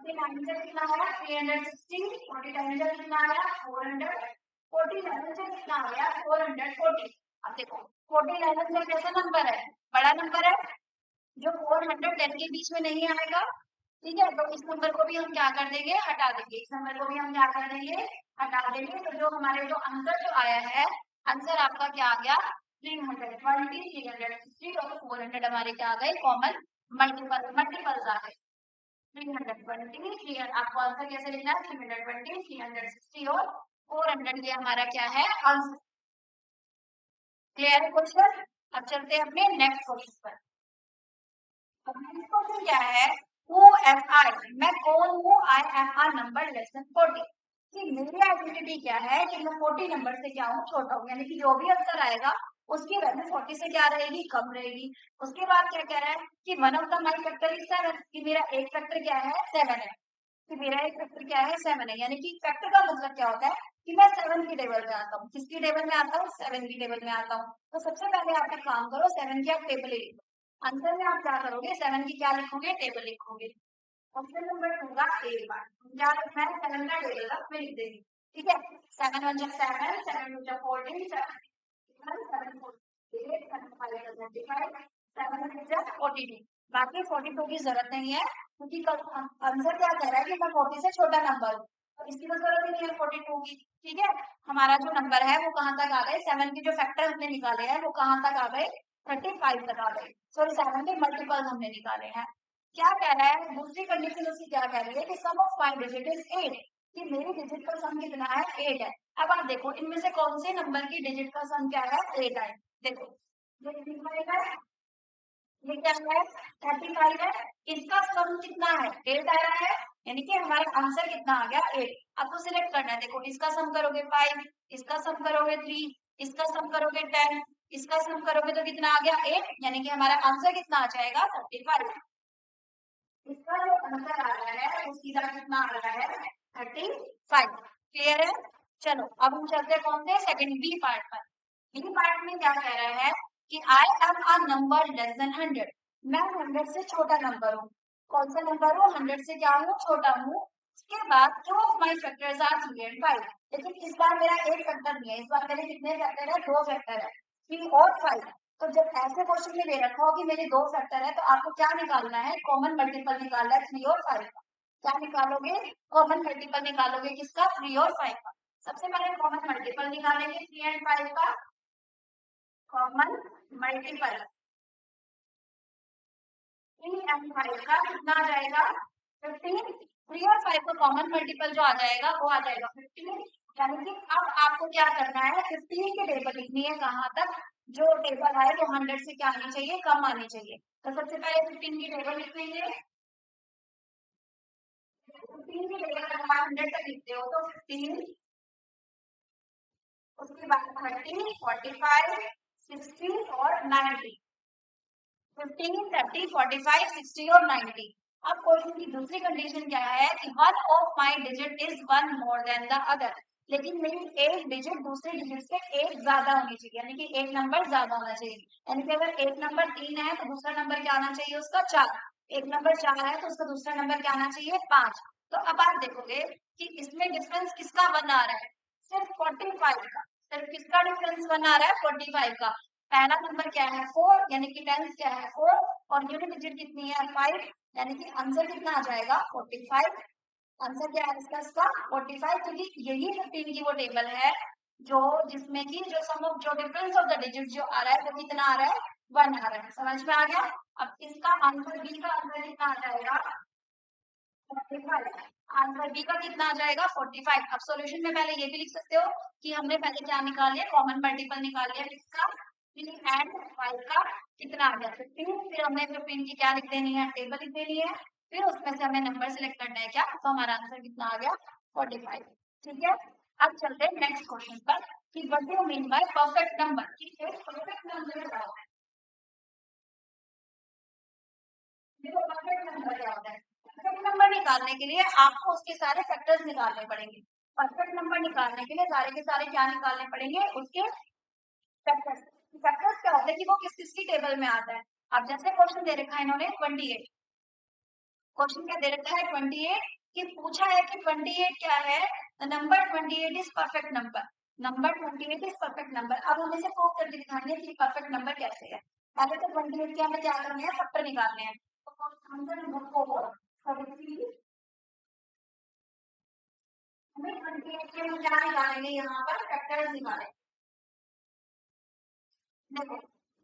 49 से कितना आया 360, 49 से कितना आया 400, 49 से कितना आया 440। अब देखो 49 में कैसा नंबर है, बड़ा नंबर है जो 410 के बीच में नहीं आएगा। ठीक है, तो इस नंबर को भी हम क्या कर देंगे, हटा देंगे। इस नंबर को भी हम क्या कर देंगे, हटा देंगे। तो जो हमारे जो आंसर जो आया है, आंसर आपका क्या आ गया 320, 360 और 400 हमारे क्या आ गए, कॉमन मल्टीपल्स आ गए। 320, आपको आंसर कैसे लिखना है, 320, 360 और 400, ये हमारा क्या है आंसर। क्लियर है क्वेश्चन। अब चलते हैं अपने नेक्स्ट क्वेश्चन पर। नेक्स्ट क्वेश्चन क्या है, हु एम आई, मैं कौन हूँ, I am a number less than 40। कि मेरी आइडेंटिटी क्या है कि मैं 40 नंबर से क्या हूँ, छोटा हूँ। यानी कि जो भी आंसर आएगा उसकी वैल्यू 40 से क्या रहेगी, कम रहेगी। उसके बाद क्या कह रहा है कि one of the my factor is 7, कि मेरा एक फैक्टर क्या है 7 है। कि मेरा एक फैक्टर क्या है 7 है। यानी कि फैक्टर का मतलब क्या होता है कि मैं 7 की टेबल में आता हूँ। किसकी टेबल में आता हूँ, 7 की टेबल में आता हूँ। तो सबसे पहले आप एक काम करो, 7 की आप टेबल ही लिखो। आंसर में आप क्या करोगे, 7 की क्या लिखोगे, टेबल लिखोगे। ऑप्शन नंबर 2 का ए बार क्या लिखना है, 7 का टेबल का मैं लिख देंगे। ठीक है, 7 1 जा 7, 7 2 जा 14, 7 4 8, 7 5 जा 25, 7 6 जा 42। बाकी 42 की जरूरत नहीं है क्योंकि आंसर क्या कह रहा है कि मैं 40 से छोटा नंबर हूँ, तो इसकी तो जरूरत ही नहीं है 42 की। ठीक है, हमारा जो नंबर है वो कहाँ तक आ गए, 7 के जो फैक्टर हमने निकाले हैं वो कहाँ तक आ गए, 35 तक आ गए। सॉरी 7 के मल्टीपल हमने निकाले हैं। क्या कह रहा है, दूसरी कंडीशन उसकी क्या कह रही है कि सम ऑफ माय डिजिट इज 8, कि मेरी डिजिट का सम कितना है 8 है। अब आप देखो इनमें से कौन से नंबर की डिजिट का सम क्या है 8 है। देखो ये 35 है, ये क्या है 35 है, इसका सम कितना है 8 आया है, यानी कि हमारा आंसर कितना आ गया 8। आपको सिलेक्ट करना है, देखो इसका सम करोगे 5, इसका सम करोगे 3, इसका सम करोगे 10, इसका सम करोगे तो कितना आ गया 8, यानी कि हमारा आंसर कितना आ जाएगा 35। इसका जो आंसर आ रहा है वो सीधा कितना आ रहा है 35। क्लियर है। चलो अब हम चलते हैं कौन से सेकंड बी पार्ट पर। बी पार्ट में क्या कह रहा है कि I am a number less than 100, मैं 100 से छोटा नंबर हूँ। कौन सा नंबर हूँ, 100 से क्या हूँ, छोटा हूँ। उसके बाद two of my factors are 3 and 5, लेकिन इस बार मेरा एक फैक्टर नहीं है, इस बार मेरे कितने फैक्टर है, दो फैक्टर है 3 और 5। तो जब ऐसे क्वेश्चन में दे रखा हो कि मेरे दो फैक्टर है तो आपको क्या निकालना है, कॉमन मल्टीपल निकालना है 3 और 5 का। क्या निकालोगे, कॉमन मल्टीपल निकालोगे किसका, 3 और 5 का। सबसे पहले कॉमन मल्टीपल निकालेंगे 3 and 5 का। कॉमन मल्टीपल 3 and 5 का कितना आ जाएगा 15। 3 और 5 का कॉमन मल्टीपल जो आ जाएगा वो आ जाएगा 15। यानी कि अब आपको क्या करना है, 15 की टेबल लिखनी है कहाँ तक, जो टेबल है वो 100 से क्या आनी चाहिए, कम आनी चाहिए। तो सबसे पहले 15 की टेबल लिख लेंगे। 15 की टेबल अगर आप 100 तक लिखते हो तो 15, उसके बाद 30, 45, 60 और 90। 15, 30, 45, 60 और 90। अब क्वेश्चन की दूसरी कंडीशन क्या है कि one of my digit is one more than the other, लेकिन मेरी एक डिजिट दूसरे डिजिट से एक ज्यादा होनी चाहिए, यानी कि एक नंबर ज्यादा होना चाहिए। यानी कि अगर एक नंबर 3 है तो दूसरा नंबर क्या आना चाहिए उसका 4, एक नंबर 4 है तो उसका दूसरा नंबर क्या आना चाहिए 5। तो अब आप देखोगे कि इसमें डिफरेंस किसका 1 आ रहा है, सिर्फ 45 का। सिर्फ किसका डिफरेंस 1 आ रहा है 45 का। पहला नंबर क्या है 4, यानी कि टेंस क्या है 4, और यूनिट डिजिट कितनी है 5, यानी कि आंसर कितना आ जाएगा 45। आंसर क्या है इसका 45, क्योंकि यही 15 की वो टेबल है जो जिसमें कि जो सम ऑफ जो डिफरेंस ऑफ द डिजिट जो आ रहा है वो कितना आ रहा है 1 आ रहा है। समझ में आ गया। अब इसका आंसर बी का आंसर कितना आ जाएगा 45। आंसर बी का कितना आ जाएगा 45। अब सॉल्यूशन में पहले ये भी लिख सकते हो कि हमने पहले क्या निकाल लिया, कॉमन मल्टीपल निकाल लिया किसका 3 and 5 का, कितना आ गया 15। फिर हमने 15 की क्या लिख देनी है, टेबल लिख देनी है। फिर उसमें से हमें नंबर सिलेक्ट करना है क्या, तो हमारा आंसर कितना आ गया 45। ठीक है, अब चलते हैं नेक्स्ट क्वेश्चन पर कि what do you mean by perfect number, कि एक परफेक्ट नंबर क्या होता है। देखो परफेक्ट नंबर क्या होता है, परफेक्ट नंबर निकालने के लिए आपको उसके सारे फैक्टर्स निकालने पड़ेंगे। परफेक्ट नंबर निकालने के लिए सारे के सारे क्या निकालने पड़ेंगे, उसके फैक्टर्स। फैक्टर्स क्या होते हैं कि वो किस किस की टेबल में आता है। अब जैसे क्वेश्चन दे रखा है इन्होंने 28, क्वेश्चन क्या दे रखा है 28 कि पूछा है कि 28 क्या है, number 28 is perfect number, number 28 is perfect number. अब हमें से प्रूव करके दिखानी है कि परफेक्ट नंबर कैसे है। पहले तो 28 के हमें क्या करने हैं, फैक्टर निकालने हैं। तो आंसर नंबर 4 हमें 28 के हम क्या निकालेंगे, यहाँ पर फैक्टर्स निकालेंगे। देखो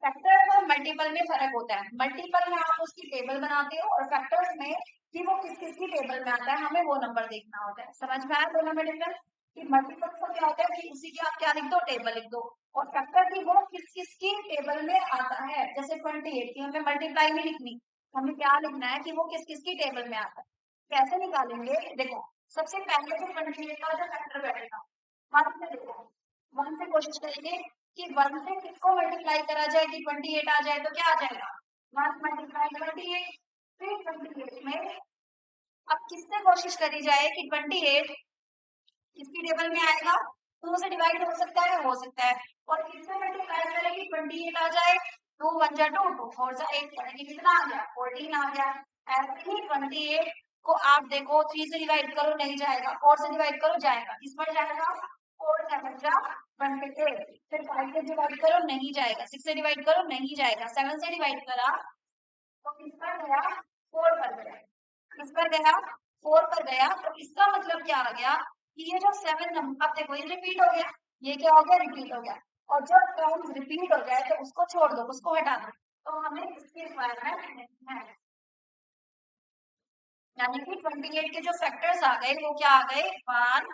फैक्टर्स और मल्टीपल में फर्क होता है, मल्टीपल में आप उसकी टेबल बनाते हो और फैक्टर्स में कि वो किस किस की टेबल में आता है, हमें वो नंबर देखना होता है। समझ में आया दोनों में डिफरेंस? कि मल्टीपल का क्या होता है कि उसी की आप क्या लिख दो, टेबल लिख दो, और फैक्टर की वो किस किस की टेबल में आता है। जैसे 28 की हमें मल्टीप्लाई नहीं लिखनी, हमें क्या लिखना है कि वो किस किस की टेबल में आता है। कैसे निकालेंगे, देखो सबसे पहले जो 28 का जो फैक्टर बैठेगा, वन से देखो, वन से कोशिश करेंगे कि वन से किसको मल्टीप्लाई करा जाए कि 28 आ जाए, तो क्या आ जाएगा, वन मल्टीप्लाई 28। फिर 28 में अब किससे कोशिश करी जाए कि 28 किसकी टेबल में आएगा, 2 से डिवाइड हो सकता है, हो सकता है। और किससे मल्टीप्लाई करें कि 28 आ जाए, 2 1 जा 2, 2 4 जा 8, यानी कि कितना आ गया, 14 आ गया। ऐसे ही 28 को आप देखो 3 से डिवाइड करो नहीं जाएगा, 4 से डिवाइड करो जाएगा, किस पर जाएगा, 4 7 जा 28। फिर 5 से डिवाइड करो नहीं जाएगा, 6 से डिवाइड करो नहीं जाएगा, 7 से डिवाइड करा तो किस पर गया, 4 पर गया, किस पर गया, 4 पर गया। तो इसका मतलब क्या आ गया कि ये जो 7 नंबर, अब देखो ये रिपीट हो गया, ये क्या हो गया, रिपीट हो गया। और जब टर्म रिपीट हो जाए तो उसको छोड़ दो, उसको हटा दो, तो हमें इसके रिक्वायरमेंट है। यानी कि 28 के जो फैक्टर्स आ गए वो क्या आ गए, 1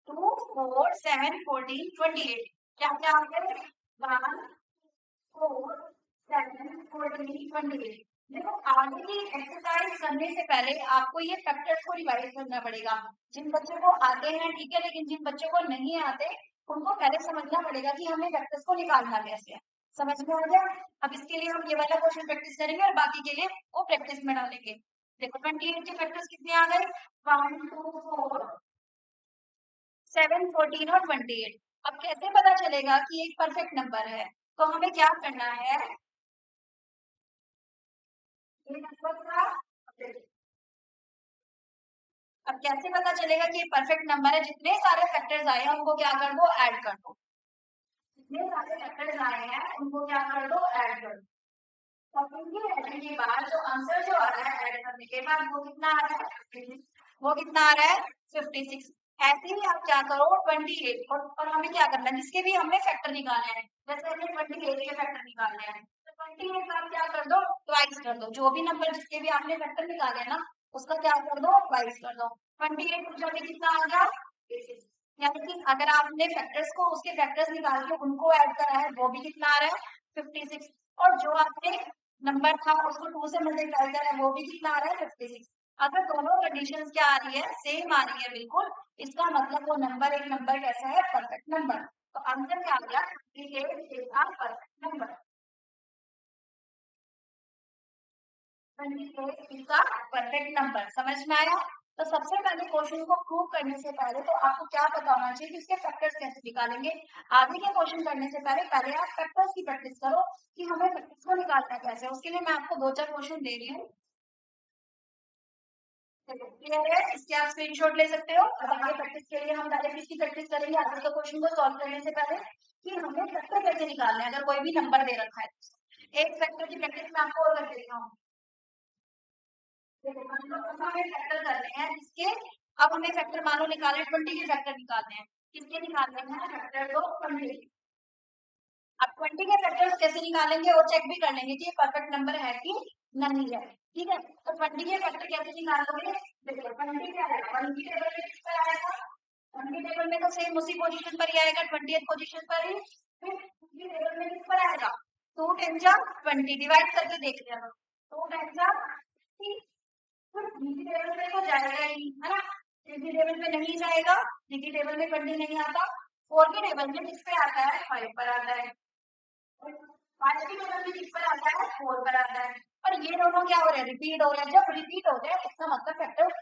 2 4 7 14 28। क्या क्या आ गए, 1 4 7 14 28। देखो आगे की एक्सरसाइज करने से पहले आपको ये फैक्टर्स को रिवाइज करना पड़ेगा। जिन बच्चों को आते हैं ठीक है, लेकिन जिन बच्चों को नहीं आते उनको पहले समझना पड़ेगा कि हमें फैक्टर्स को निकालना कैसे है। समझ में आ गया? अब इसके लिए हम ये वाला क्वेश्चन प्रैक्टिस करेंगे और बाकी के लिए वो प्रैक्टिस में डालेंगे। देखो 28 के फैक्टर्स कितने आ गए, 1 2 4 7 14 और 28। अब कैसे पता चलेगा कि एक परफेक्ट नंबर है, तो हमें क्या करना है, ये नंबर का, अब कैसे पता चलेगा कि ये परफेक्ट नंबर है, जितने सारे फैक्टर्स आए हैं उनको क्या कर दो, ऐड कर दो, जितने सारे फैक्टर्स आए हैं उनको क्या कर दो, ऐड कर दो। सेकंडली ऐड के बाद जो आंसर जो आ रहा है ऐड करने के बाद वो कितना आ रहा है, 56। वो कितना आ रहा है, 56। ऐसे ही आप क्या करो 28 और हमें क्या करना है, जिसके भी हमने फैक्टर निकाले हैं, जैसे हमने 28 के फैक्टर निकालने हैं तो 28 का आप क्या कर दो, ट्वाइस कर दो। जो भी नंबर जिसके भी आपने फैक्टर निकाले हैं ना उसका क्या कर दो, ट्वाइस कर दो। 28 को जब कितना आ गया, 86। यानी कि अगर आपने फैक्टर्स को उसके फैक्टर्स निकाल के उनको ऐड करा है वो भी कितना आ रहा है, 56। और जो आपने नंबर था उसको 2 से मल्टीप्लाई करा है वो भी कितना आ रहा है, 56। अगर दोनों कंडीशंस क्या आ रही है, सेम आ रही है बिल्कुल, इसका मतलब वो नंबर एक नंबर कैसा है, परफेक्ट नंबर। तो आंसर क्या आ गया, परफेक्ट नंबर, 28 इसका परफेक्ट नंबर। समझ में आया? तो सबसे पहले क्वेश्चन को प्रूव करने से पहले तो आपको क्या पता होना चाहिए कि इसके फैक्टर्स कैसे निकालेंगे। आगे के क्वेश्चन करने से पहले पहले आप फैक्टर्स की प्रैक्टिस करो कि हमें फैक्टर्स को निकालना कैसे है। उसके लिए मैं आपको 2-4 क्वेश्चन दे रही हूँ, क्लियर है? इसके आप स्क्रीनशॉट ले सकते हो और आगे प्रैक्टिस के लिए हम डायरेक्ट इसकी प्रैक्टिस करेंगे आगे के क्वेश्चन को सॉल्व करने से पहले कि हमें फैक्टर कैसे निकालना है अगर कोई भी नंबर दे रखा है। एक फैक्टर की प्रैक्टिस मैं आपको और करके दिखाऊंगी। हमें फैक्टर करने हैं जिसके, अब हमें फैक्टर मानो निकालने 20 के फैक्टर निकालने हैं, किसके निकालने हैं, फैक्टर को 20। अब 20 के फैक्टर्स कैसे निकालेंगे और चेक भी कर लेंगे कि ये परफेक्ट नंबर है कि नहीं है। ठीक है, तो 20 के फैक्टर कैसे निकालोगे, देखो 20 क्या आएगा, 1 की टेबल में किस पर आएगा, 1 की टेबल में तो सेम उसी पोजीशन पर ही आएगा, 20th पोजीशन पर ही। फिर 2 की टेबल में किस पर आएगा, 2 10 जा 20, डिवाइड करके देख लेना, 2 10 जा 20। फिर 3 की टेबल में तो जाएगा ही है ना, 3 की टेबल में नहीं जाएगा, 3 की टेबल में 20 नहीं आता। 4 की टेबल में किस पे आता है, 5 पर आता है। 5 की टेबल में किस पर आता है, 4 पर आता है। और ये दोनों क्या हो रहे हैं, रिपीट हो रहे हैं। जब रिपीट हो गए इसका मतलब फैक्टर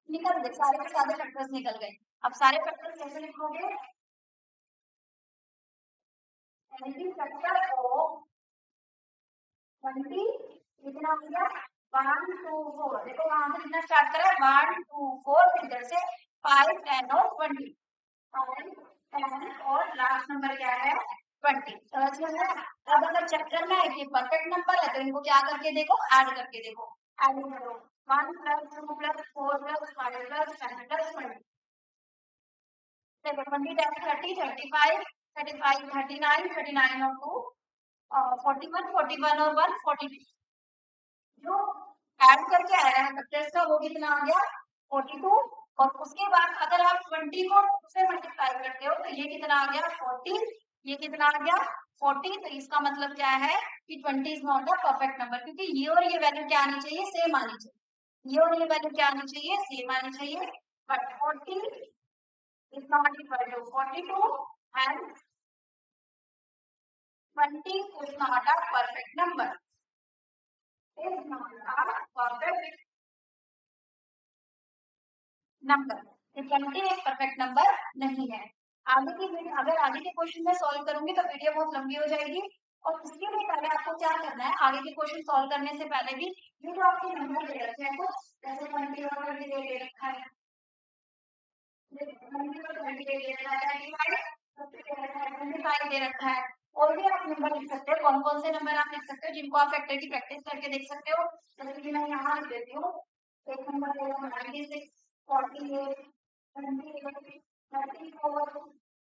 निकल गए, सारे के सारे फैक्टर्स निकल गए। अब सारे फैक्टर्स कैसे लिखोगे, फैक्टर ऑफ 20 कितना हो गया, 1 2 4 देखो वहां से कितना स्टार्ट करा है 1 2 4 फिर इधर से 5 10 और 20 5 10 और लास्ट नंबर क्या है 20 समझ में आया। अब अगर चेक करना है कि परफेक्ट नंबर है तो इनको क्या करके देखो ऐड करके देखो ऐड करो 1 + 2 + 4 + 5 + 10 + 20 देखो 20 10 30 35 35 39 39 और 2 41 41 और 1 42 जो ऐड करके आया है फैक्टर्स का वो कितना आ गया 42 और उसके बाद अगर आप 20 को से मल्टीप्लाई करते हो तो ये कितना आ गया 40 ये कितना आ गया 40 तो इसका मतलब क्या है कि 20 is not a perfect number क्योंकि ये और ये वैल्यू क्या आनी चाहिए सेम आनी चाहिए ये और ये वैल्यू क्या आनी चाहिए सेम आनी चाहिए but 40 is not equal to 42 and 20 is not a perfect number is not a perfect number तो 20 एक परफेक्ट नंबर नहीं है आगे की अगर आगे के क्वेश्चन में सॉल्व करूंगी तो वीडियो बहुत लंबी हो जाएगी और उसके लिए पहले आपको क्या करना है आगे के क्वेश्चन सॉल्व करने से पहले भी ये जो आपके नंबर दे रखे हैं कुछ जैसे 20 और 30 दे रखा है 20 और 30 दे रखा है 25 दे रखा है और भी आप नंबर लिख सकते हो कौन कौन से नंबर आप लिख सकते हो जिनको आप फैक्टर की प्रैक्टिस करके देख सकते हो जैसे कि मैं यहाँ लिख देती हूँ एक नंबर है 96 48 28 34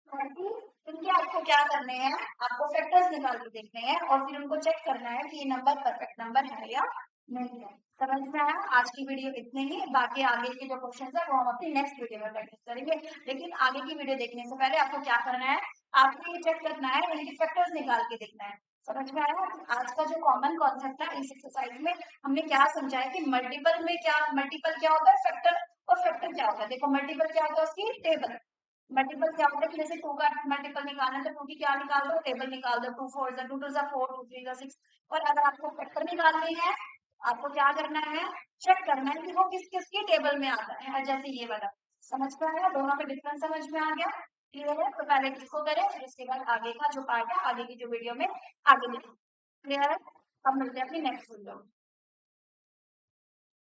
30 इनके आपको क्या करने हैं आपको फैक्टर्स निकाल के देखने हैं और फिर उनको चेक करना है कि ये नंबर परफेक्ट नंबर है या नहीं है समझ में आया आज की वीडियो इतने ही बाकी आगे के जो क्वेश्चन है वो हम अपनी नेक्स्ट वीडियो में प्रैक्टिस करेंगे लेकिन आगे की वीडियो देखने से पहले आपको क्या करना है आपको ये चेक करना है इनके फैक्टर्स निकाल के देखना है समझ में आया आज का जो कॉमन कॉन्सेप्ट था इस एक्सरसाइज में हमने क्या समझा है कि मल्टीपल क्या होता है फैक्टर और फैक्टर क्या होता है देखो मल्टीपल क्या होता है उसकी टेबल मल्टीपल क्या होता है कि जैसे 2 का मल्टीपल निकालना है तो 2 की क्या निकाल दो टेबल निकाल दो 2 4 2 2 4 2 3 6 और अगर आपको फैक्टर निकालने हैं आपको क्या करना है चेक करना है कि वो किस किसकी टेबल में आता है जैसे ये वाला समझ में आया दोनों का डिफरेंस समझ में आ गया क्लियर है तो पहले इसको करें फिर इसके बाद आगे का जो पार्ट है आगे की जो वीडियो में आगे देखें क्लियर है अब मिलते हैं अपनी नेक्स्ट वीडियो